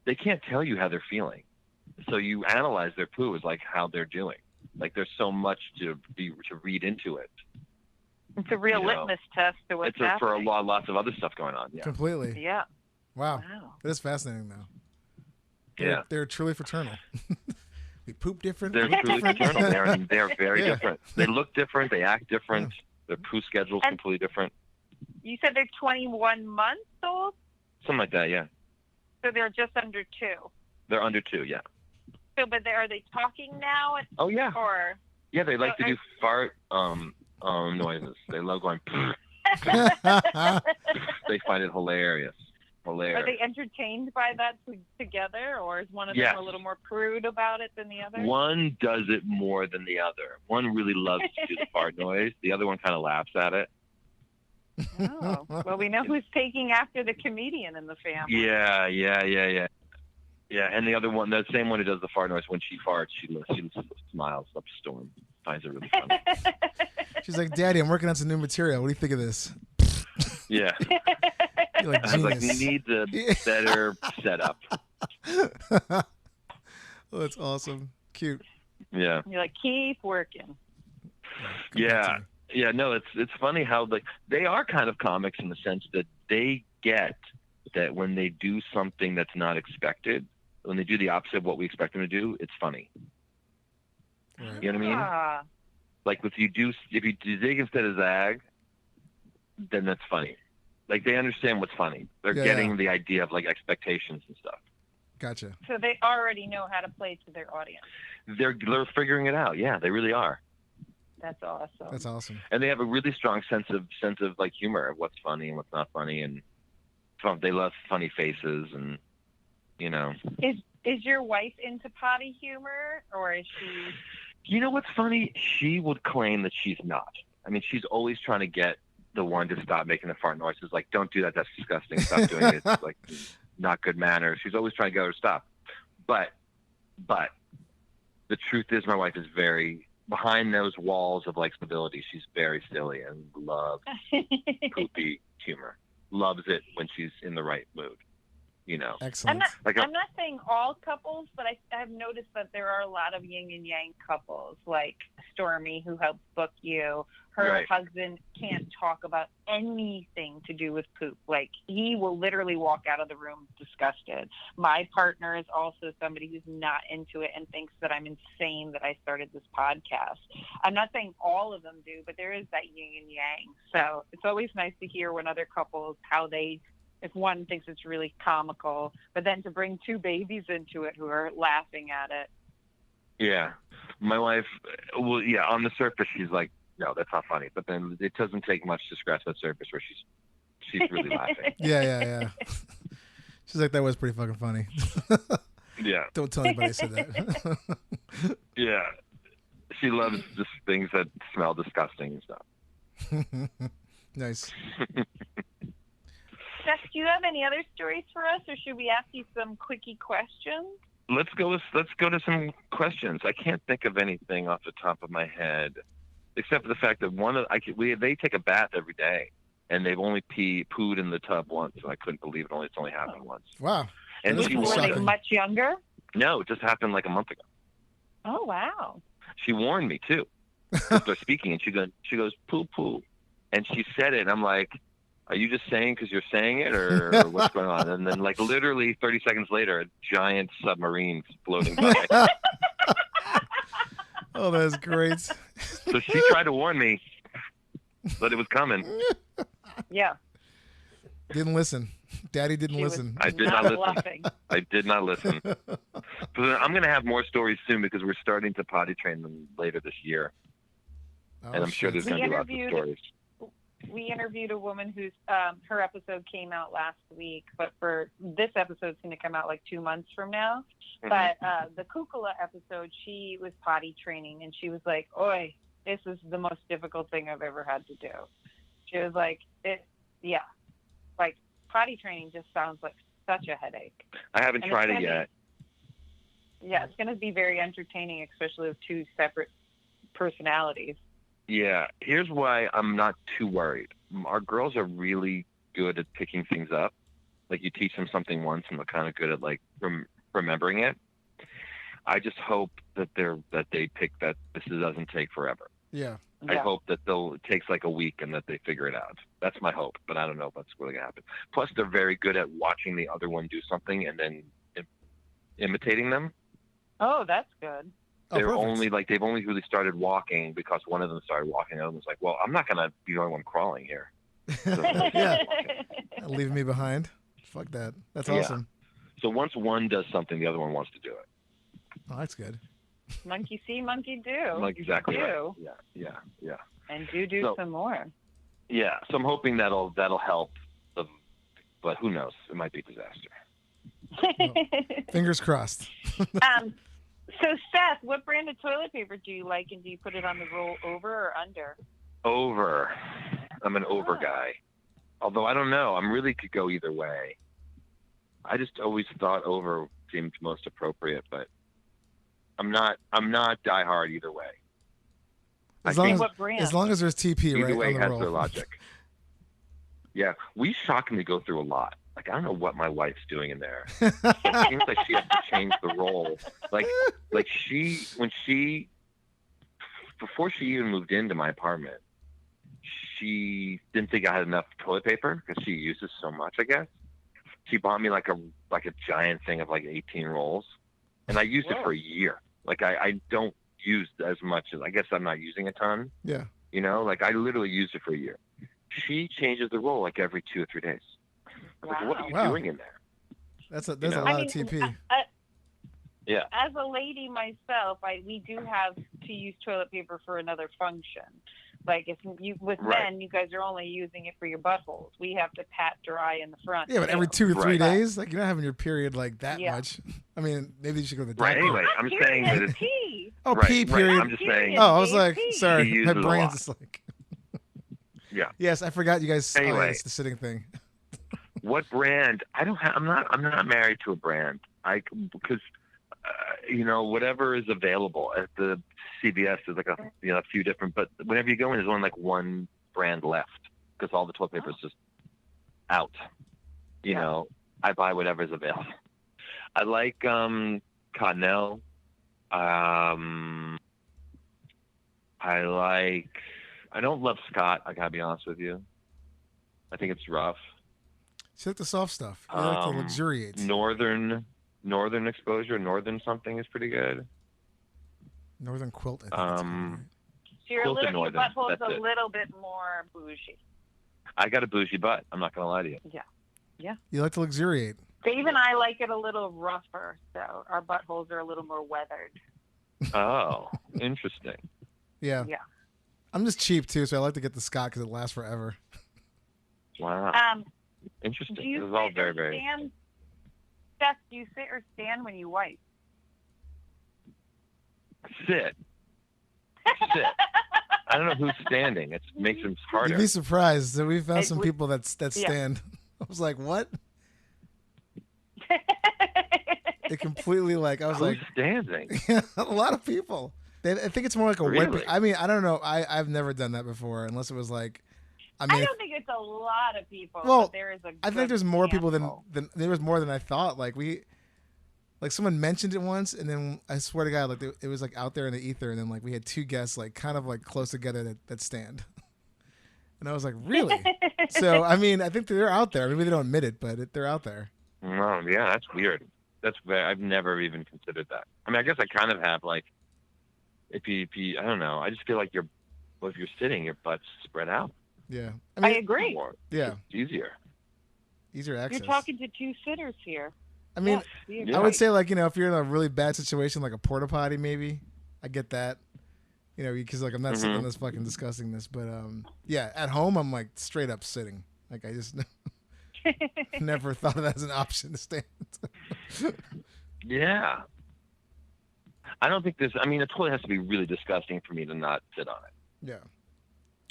they can't tell you how they're feeling. So you analyze their poo as like how they're doing. Like there's so much to read into it. It's a real litmus test to what's It's for happening. lots of other stuff going on. Yeah. Completely. Yeah. Wow. Wow. It is fascinating, though. Yeah. They're truly fraternal. We poop different. They're we look truly different. fraternal. They're very Yeah. different. They look different. They act different. Their poo schedule's And- completely different. You said they're 21 months old, Something like that. Yeah. so they're just under 2. They're under 2. Yeah. So, but are they talking now, Oh yeah. or? Yeah. They like to So do fart noises. They love going. They find it hilarious. Are they entertained by that together, or is one of them Yes. a little more prude about it than the other? One does it more than the other. One really loves to do the fart noise. The other one kind of laughs at it. Oh, well, we know who's taking after the comedian in the family. Yeah. Yeah, and the other one, the same one who does the fart noise, when she farts, she smiles up a storm. Finds it really funny. She's like, Daddy, I'm working on some new material. What do you think of this? Yeah. You're like, I was like, genius. we need a better setup. Oh, that's awesome. Cute. Yeah. You're like, keep working. Come back to Yeah. me. Yeah, no, it's funny how they are kind of comics in the sense that they get that when they do something that's not expected, when they do the opposite of what we expect them to do, it's funny. Right. You know what I mean? Ah, Like if you zig instead of zag, then that's funny. Like they understand what's funny. They're Yeah, getting yeah. the idea of like expectations and stuff. Gotcha. so they already know how to play to their audience. They're figuring it out. Yeah, they really are. That's awesome. That's awesome. And they have a really strong sense of like humor of what's funny and what's not funny, and they love funny faces, and Is your wife into potty humor, or is she? You know what's funny? She would claim that she's not. I mean, she's always trying to get the one to stop making the fart noises. Like, don't do that. That's disgusting. Stop doing it. It's like not good manners. She's always trying to get her to stop. But the truth is, my wife is very behind those walls of like stability. She's very silly and loves poopy humor. Loves it when she's in the right mood. Excellent. I'm not saying all couples, but I've noticed that there are a lot of yin and yang couples, like Stormy, who helps book you. Her Right. husband can't talk about anything to do with poop. Like, he will literally walk out of the room disgusted. My partner is also somebody who's not into it and thinks that I'm insane that I started this podcast. I'm not saying all of them do, but there is that yin and yang. So it's always nice to hear when other couples, if one thinks it's really comical, but then to bring 2 babies into it who are laughing at it. Yeah. My wife, well, yeah, on the surface, she's like, no, that's not funny. But then it doesn't take much to scratch that surface where she's really laughing. Yeah. She's like, that was pretty fucking funny. Yeah. Don't tell anybody I said that. Yeah. She loves just things that smell disgusting and stuff. Nice. Seth, do you have any other stories for us, or should we ask you some quickie questions? let's go to some questions. I can't think of anything off the top of my head, except for the fact that they take a bath every day, and they've only pooed in the tub once, and I couldn't believe it. It's only happened once. Wow. And That's she pretty Were warned they shocking. much younger? No, it just happened like a month ago. Oh, wow. She warned me too. They're speaking, and she goes poo poo, and she said it, and I'm like, are you just saying because you're saying it, or what's going on? And then like literally 30 seconds later, a giant submarine floating by. Oh, that's great. So she tried to warn me, but it was coming. Yeah. Didn't listen. Daddy didn't She was listen. I did not listen. bluffing. I did not listen. But I'm going to have more stories soon because we're starting to potty train them later this year, Oh, and I'm sure shit. there's going to be lots of interviewed- stories. We interviewed a woman whose her episode came out last week, but for this episode's going to come out like 2 months from now. Mhm. But the Kukula episode, she was potty training, and she was like, "Oi, this is the most difficult thing I've ever had to do." She was like, like potty training just sounds like such a headache. I haven't And tried it's it gonna yet. Yeah, it's going to be very entertaining, especially with two separate personalities. Yeah, here's why I'm not too worried. Our girls are really good at picking things up. Like you teach them something once, and they're kind of good at like remembering it. I just hope that they pick that this doesn't take forever. Yeah. I Yeah. hope that it takes like a week and that they figure it out. That's my hope, but I don't know if that's really gonna happen. Plus, they're very good at watching the other one do something and then imitating them. Oh, that's good. Oh, They're perfect. they've only really started walking because one of them started walking. The other one's like, well, I'm not gonna be the only one crawling here. Yeah. Leave me behind. Fuck that. That's Yeah. awesome. So once one does something, the other one wants to do it. Oh, that's good. Monkey see, monkey do. Like exactly right. Do. Yeah. And do So- some more. Yeah. So I'm hoping that'll help. But who knows? It might be a disaster. Fingers crossed. So, Seth, what brand of toilet paper do you like, and do you put it on the roll over or under? Over. I'm an over Oh. guy. Although I don't know. I'm really could go either way. I just always thought over seemed most appropriate, but I'm not diehard either way. As I long think as, What brand? as long as there's TP either right way on the has roll. their logic. Yeah, we shockingly go through a lot. Like I don't know what my wife's doing in there. It seems like she has to change the role. Like before she even moved into my apartment, she didn't think I had enough toilet paper because she uses so much. I guess she bought me like a giant thing of like 18 rolls, and I used it Whoa. for a year. Like I don't use as much as I guess I'm not using a ton. Yeah. You know, like I literally used it for a year. She changes the roll like every 2 or 3 days. I was like, what are you Wow. doing in there? There's a know. lot I of TP. Yeah. As a lady myself, we do have to use toilet paper for another function. Like if you with Right. men, you guys are only using it for your buttholes. We have to pat dry in the front. Yeah, but every too. 2 or 3 Right. days, like you're not having your period like that Yeah. much. I mean, maybe you should go to the Right. doctor. Anyway, I'm saying that it's pee. Oh, right, pee right. period. I'm just saying. Oh, I was like, He sorry, uses my a brain's lot. just like. Yeah. Yes, I forgot you guys. Oh, yeah, Anyway. it's the sitting thing. What brand? I don't have. I'm not married to a brand. Because whatever is available at the CVS is like a few different. But whenever you go in, there's only like one brand left because all the toilet paper is just out. You Yeah. know, I buy whatever's available. I like Cottonelle. I don't love Scott. I gotta be honest with you. I think it's rough. You like the soft stuff. You like the luxuriate. Northern exposure, Northern something is pretty good. Northern quilt. I think it's called, right? So your Quilted your Northern, butthole's that's a it. little bit more bougie. I got a bougie butt. I'm not gonna lie to you. You like to luxuriate. Dave and I like it a little rougher, so our buttholes are a little more weathered. Oh, interesting. Yeah. Yeah. I'm just cheap too, so I like to get the Scott because it lasts forever. Wow, Do interesting. you This is all sit very, or very. stand? Seth, do you sit or stand when you wipe? Sit. I don't know who's standing. It makes it You'd harder. be surprised. So we found Hey, some we- people that Yeah. stand. I was like, what? It completely like I was Who's like, standing? a lot of people. I think it's more like a Really? wiping. I mean, I don't know. I've never done that before, unless it was like. I I mean, don't think it's a lot of people. Well, but there is a I think good there's more people handful. than there was more than I thought. Like someone mentioned it once, and then I swear to God, like it was like out there in the ether, and then like we had two guests like kind of like close together that stand, and I was like, really? So I mean, I think they're out there. Maybe they don't admit it, but they're out there. No, yeah, that's weird. I've never even considered that. I mean, I guess I kind of have. Like, if you I don't know. I just feel like if you're sitting, your butt's spread out. Yeah, I agree. More. Yeah, It's easier. easier access. You're talking to two sitters here. I mean, Yes, Yeah. I would say like if you're in a really bad situation, like a porta potty, maybe I get that. Because like I'm not sitting on this fucking disgustingness, but yeah, at home I'm like straight up sitting. Like I just never thought of that as an option to stand. Yeah. I don't think I mean, the toilet has to be really disgusting for me to not sit on it. Yeah.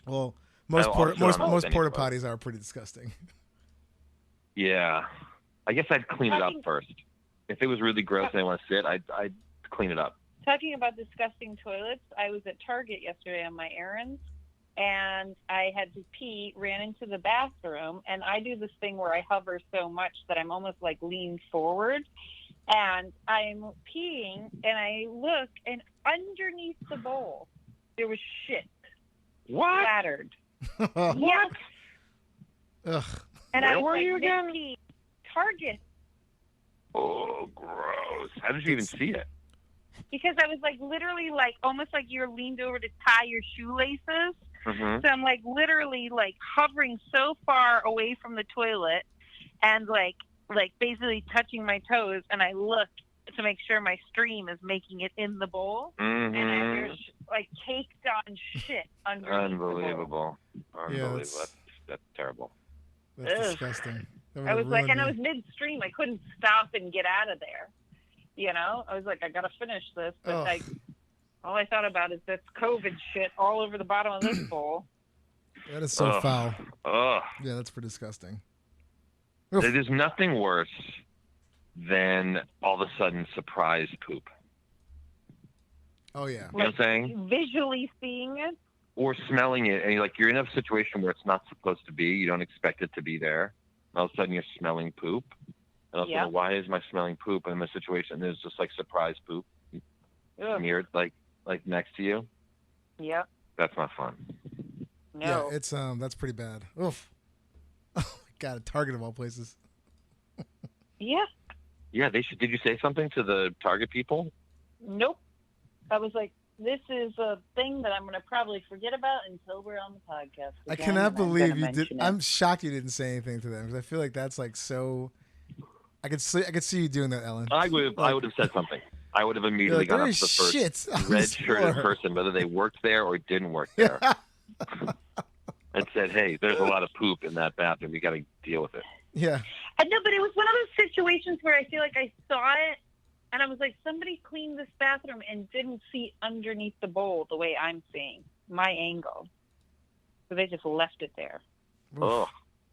Well, most I'll porta sit on almost most any porta toilet. potties are pretty disgusting. Yeah. I guess I'd clean it up Talking- first. If it was really gross and I want to sit, I'd clean it up. Talking about disgusting toilets, I was at Target yesterday on my errands, and I had to pee, ran into the bathroom, and I do this thing where I hover so much that I'm almost like leaned forward, and I'm peeing, and I look, and underneath the bowl, there was shit What? splattered. Ugh. Yes. And Where I was were like, you again? "Nikki, Target." Oh, gross. How did you even see it? Because I was like literally like almost like you're leaned over to tie your shoelaces. Mm-hmm. So I'm like literally like hovering so far away from the toilet and like basically touching my toes, and I look to make sure my stream is making it in the bowl, and Mm-hmm. there's like caked on shit underneath the bowl. Unbelievable. Unbelievable. that's- That's terrible. That's Ugh. disgusting. That I was would've like, and ruined I me. was midstream. I couldn't stop and get out of there. I was like, I gotta finish this, but Ugh. like, all I thought about is this COVID shit all over the bottom of this bowl. That is so Ugh. foul. Ugh. Yeah, that's pretty disgusting. Oof. There's nothing worse than all of a sudden surprise poop. Oh yeah. You know what I'm saying? Visually seeing it. Or smelling it, and you're in a situation where it's not supposed to be. You don't expect it to be there. And all of a sudden, you're smelling poop. And all of a sudden, why is my smelling poop? I'm in a situation, and there's just like surprise poop Ugh. smeared like next to you. Yep. That's not fun. No. Yeah, it's that's pretty bad. Oof. Oh my God, a Target of all places. Yeah. Yeah, they should. Did you say something to the Target people? Nope. I was like, this is a thing that I'm going to probably forget about until we're on the podcast. I again, cannot and I'm believe gonna you did. mention it. I'm shocked you didn't say anything to them because I feel like that's like so. I could see you doing that, Ellen. I would have said something. I would have You're immediately like, gone there up is to the first shit on red this shirted floor. person, whether they worked there or didn't work there, and said, "Hey, there's a lot of poop in that bathroom. You got to deal with it." Yeah. I know, but it was one of those situations where I feel like I saw it, and I was like, somebody cleaned this bathroom and didn't see underneath the bowl the way I'm seeing, my angle. So they just left it there. Oof. Oh,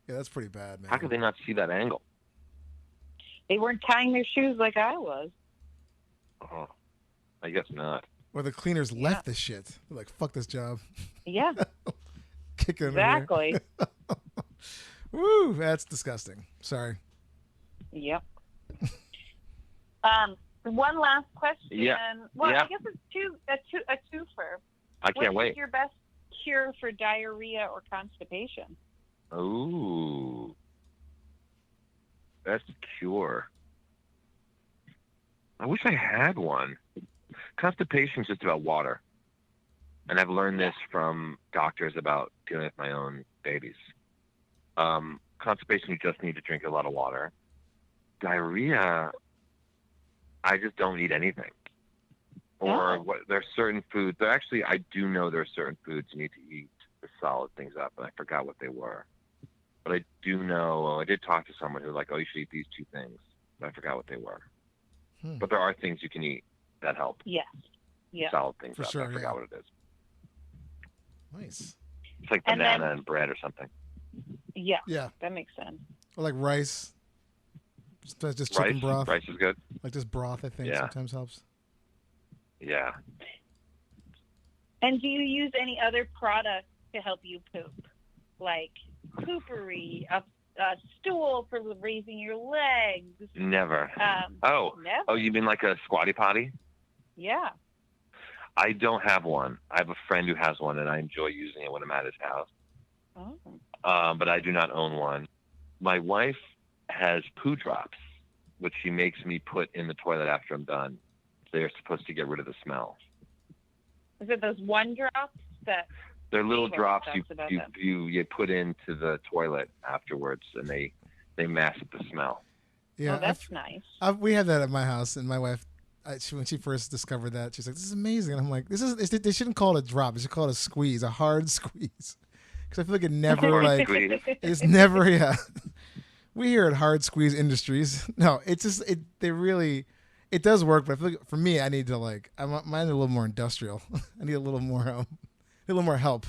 Yeah, that's pretty bad, man. how could they not see that angle? They weren't tying their shoes like I was. Oh, I guess not. Or the cleaners left the shit. They're like, fuck this job. Yeah, Kick it exactly. Woo, that's disgusting. Sorry. Yep. One last question. Yeah. Well, Yeah. I guess it's a twofer. I can't What is wait. your best cure for diarrhea or constipation? Ooh, best cure. I wish I had one. Constipation's just about water, and I've learned this from doctors about dealing with my own babies. Constipation, you just need to drink a lot of water. Diarrhea, I just don't eat anything. Or there's certain foods. Actually, I do know there are certain foods you need to eat to solid things up, and I forgot what they were. But I do know, I did talk to someone who was like, oh, you should eat these two things. But I forgot what they were. But there are things you can eat that help Yes. Yeah. solid things For up. sure, I forgot yeah. what it is. Nice. It's like And banana then- and bread or something. Yeah. Yeah. That makes sense. Or like rice. Just chicken Rice, broth. rice is good. Like just broth, I think, Yeah. sometimes helps. Yeah. And do you use any other products to help you poop? Like poopery, a stool for raising your legs? Never. Never? Oh, you mean like a squatty potty? Yeah. I don't have one. I have a friend who has one, and I enjoy using it when I'm at his house. Oh. But I do not own one. My wife has poo drops, which she makes me put in the toilet after I'm done. They're supposed to get rid of the smell. Is it those one drops that? They're little Eva drops talks about them. you put into the toilet afterwards, and they mask the smell. Yeah, Oh, that's nice. we had that at my house, and my wife, when she first discovered that, she's like, "This is amazing." And I'm like, they shouldn't call it a drop. They should call it a squeeze, a hard squeeze, because I feel like it never like Squeeze. it's never yeah. We hear it hard squeeze industries. No, it's just it does work, but I feel like for me, I need to mine's a little more industrial. I need a little more help.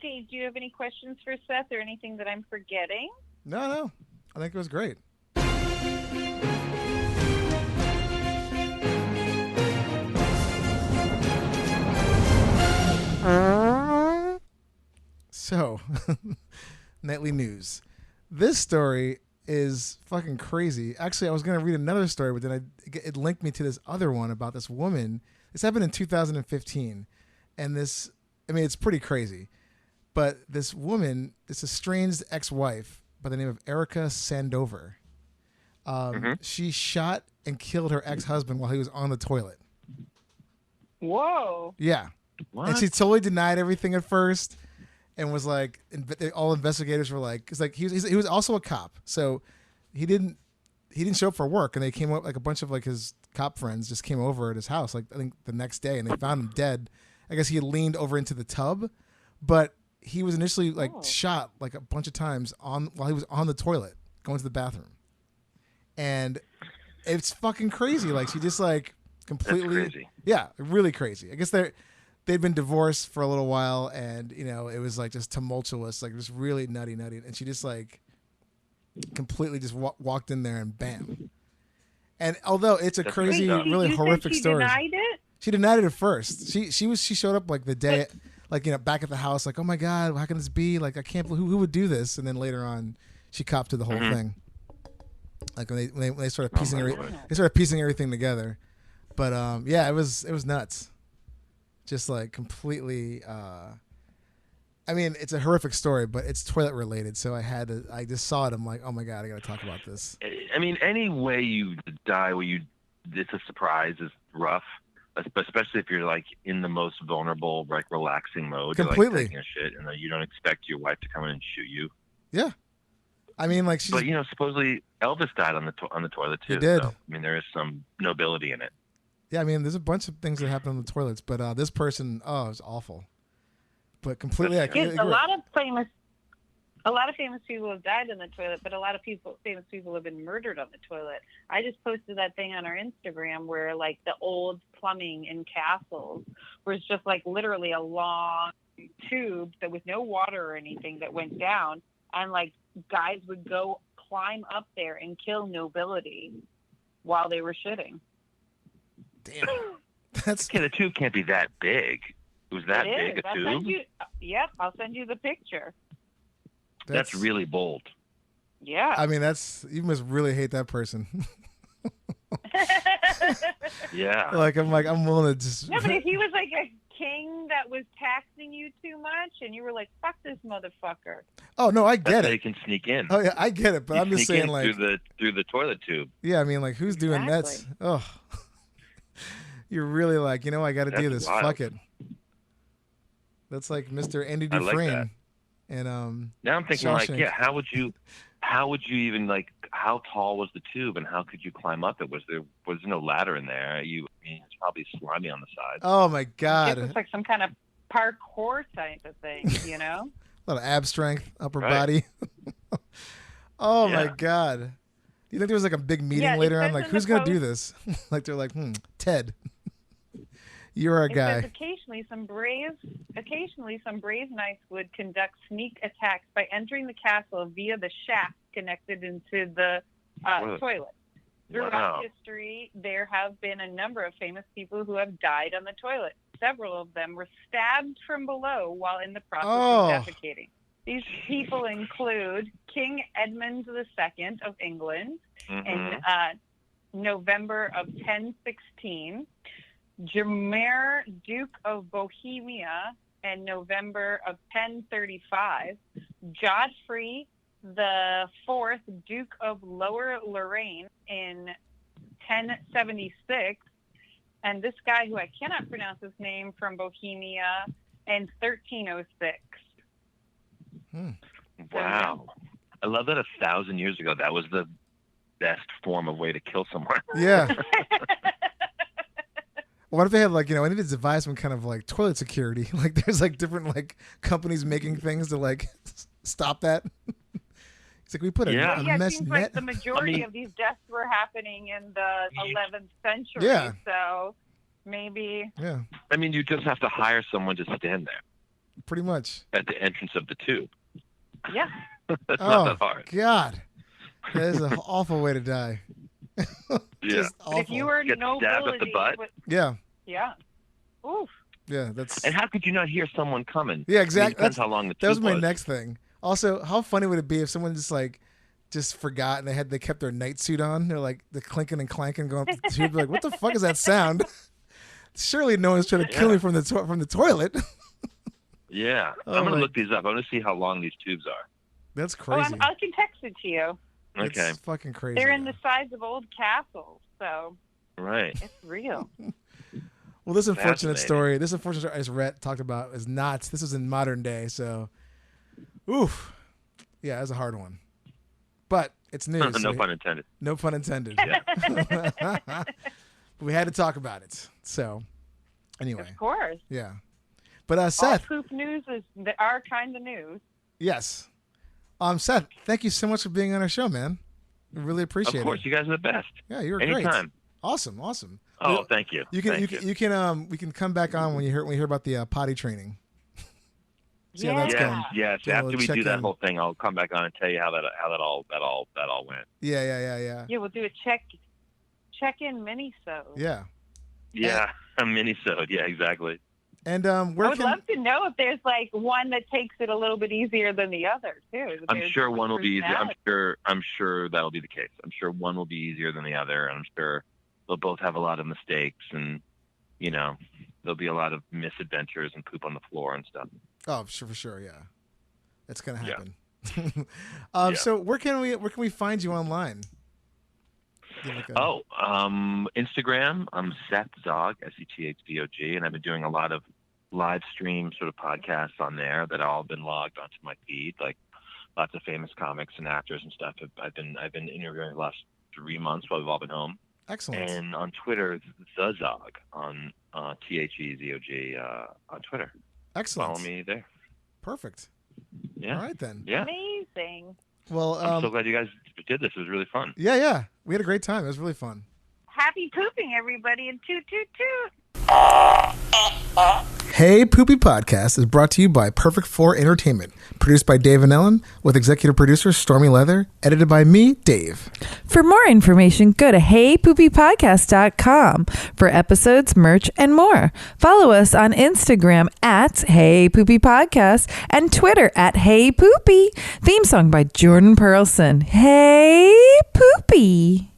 Dave, do you have any questions for Seth or anything that I'm forgetting? No, I think it was great. So, nightly news. This story is fucking crazy. Actually, I was going to read another story, but then it linked me to this other one about this woman. This happened in 2015. And it's pretty crazy. But this woman, this estranged ex-wife by the name of Erica Sandover, she shot and killed her ex-husband while he was on the toilet. Whoa. Yeah. What? And she totally denied everything at first, and was like, all investigators were like, it's like he was also a cop, so he didn't show up for work, and they came up, like a bunch of like his cop friends just came over at his house, like I think the next day, and they found him dead. I guess he had leaned over into the tub, but he was initially like shot like a bunch of times while he was on the toilet going to the bathroom, and it's fucking crazy. Like she just like completely, That's crazy. Yeah, really crazy. I guess they'd been divorced for a little while, and it was like just tumultuous, like just really nutty, and she just like completely just walked in there and bam. And although it's a crazy, really horrific story, Denied it? she denied it at first. She showed up like the day, like back at the house, like, oh my god, how can this be? Like I can't believe who would do this. And then later on, she copped to the whole thing. Like when they started piecing everything together. But yeah, it was nuts. Just like completely. I mean, it's a horrific story, but it's toilet related. So I just saw it. I'm like, oh my god, I got to talk about this. I mean, any way you die where it's a surprise is rough, especially if you're like in the most vulnerable, like relaxing mode. Completely. You're, like, taking a shit, and then you don't expect your wife to come in and shoot you. Yeah, I mean, like But supposedly Elvis died on the toilet too. He did. So, I mean, there is some nobility in it. Yeah, I mean, there's a bunch of things that happen on the toilets, but this person, it was awful. But completely, A lot of famous people have died in the toilet, but a lot of famous people have been murdered on the toilet. I just posted that thing on our Instagram where like the old plumbing in castles was just like literally a long tube that was no water or anything that went down, and like guys would go climb up there and kill nobility while they were shitting. Damn, that's Okay, the tube can't be that big. It was that big a tube? Yep, I'll send you the picture. That's really bold. Yeah. I mean, you must really hate that person. Yeah. I'm willing to just. No, but if he was like a king that was taxing you too much, and you were like, "Fuck this motherfucker." Oh no, I get That's how it. you can sneak in. Oh yeah, I get it, but You I'm just sneak saying, in like, through the toilet tube. yeah, I mean, like, who's doing that? Exactly. Oh, you're really like, I got to do That's this. wild. Fuck it. That's like Mr. Andy I like Dufresne, that. and Now I'm thinking, like, Shawshank. yeah, how would you even, like, how tall was the tube and how could you climb up it? Was there no ladder in there? It's probably slimy on the side. Oh my I god, guess it's like some kind of parkour type of thing, a lot of ab strength, upper Right. body. Oh my Yeah. god. Do you think there was like a big meeting Yeah, it later on? says Like, in who's the gonna do post- this? Like, they're like, Ted, you're our It guy. says occasionally some brave knights would conduct sneak attacks by entering the castle via the shaft connected into the Toilet. toilet. Throughout Wow. history, there have been a number of famous people who have died on the toilet. Several of them were stabbed from below while in the process of defecating. These people include King Edmund II of England in November of 1016, Jamer, Duke of Bohemia in November of 1035, Godfrey the Fourth, Duke of Lower Lorraine in 1076, and this guy who I cannot pronounce his name from Bohemia in 1306. Wow. I love that 1,000 years ago, that was the best form of way to kill someone. Yeah. What if they had, like, you know, I need to devise some kind of, like, toilet security. Like, there's, like, different, like, companies making things to, like, stop that. It's like we put a it mesh seems net. like the majority of these deaths were happening in the 11th century. Yeah. So maybe. Yeah. I mean, you just have to hire someone to stand there Pretty much. at the entrance of the tube. Yeah. That's not that hard. God. That is an awful way to die. Just But if you were Get stabbed at the nobility, butt. Yeah. Yeah. Oof. Yeah, that's. And how could you not hear someone coming? Yeah, I mean, exactly. it depends how long the tube That was my next thing. Also, how funny would it be if someone just forgot and they kept their night suit on? They're like the clinking and clanking going up the tube. Like, what the fuck is that sound? Surely no one's trying to kill me from the toilet. Yeah. Oh, I'm going my- to look these up. I want to see how long these tubes are. That's Oh, crazy. I can text it to you. Okay. It's fucking crazy. They're in the size of old castles, so Right. it's real. Well, this unfortunate Fascinating. story I just talked about is not. This is in modern day, so. Oof. Yeah, that's a hard one. But it's news. No so- pun intended. No pun intended. Yeah. But we had to talk about it. So, anyway, Of course. yeah. But All Seth, poop news is our kind of news. yes. Seth, thank you so much for being on our show, man. We really appreciate Of course, it. you guys are the best. Yeah, you were great. Anytime. Awesome. Oh, thank you. You can Thank we can come back on when you hear about the potty training. See how that's Yeah. going. Yes. Yeah, After we'll we check do that in. whole thing, I'll come back on and tell you how that all went. Yeah. Yeah, we'll do a check-in mini-sode. Yeah. Yeah, a mini-sode. Yeah, exactly. And I where would can love to know if there's like one that takes it a little bit easier than the other too. If I'm there's sure different one will be easier. personalities. I'm sure that'll be the case. I'm sure one will be easier than the other, and I'm sure they'll both have a lot of mistakes, and there'll be a lot of misadventures and poop on the floor and stuff. Oh, sure, for sure, yeah. That's gonna Yeah. happen. Yeah. So where can we find you online? Give like a- Instagram. I'm Seth Zog, SETHZOG, and I've been doing a lot of live stream sort of podcasts on there that all been logged onto my feed. Like lots of famous comics and actors and stuff. I've been interviewing the last 3 months while we've all been home. Excellent. And on Twitter, the Zog on THEZOG on Twitter. Excellent. Follow me there. Perfect. Yeah. All right then. Yeah. Amazing. Well, I'm so glad you guys did this. It was really fun. yeah. We had a great time. It was really fun. Happy pooping, everybody, and toot toot toot. Hey Poopy Podcast is brought to you by Perfect 4 Entertainment, produced by Dave and Ellen, with executive producer Stormy Leather, edited by me, Dave. For more information, go to heypoopypodcast.com for episodes, merch, and more. Follow us on Instagram at Hey Poopy Podcast and Twitter at Hey Poopy. Theme song by Jordan Perlson. Hey Poopy.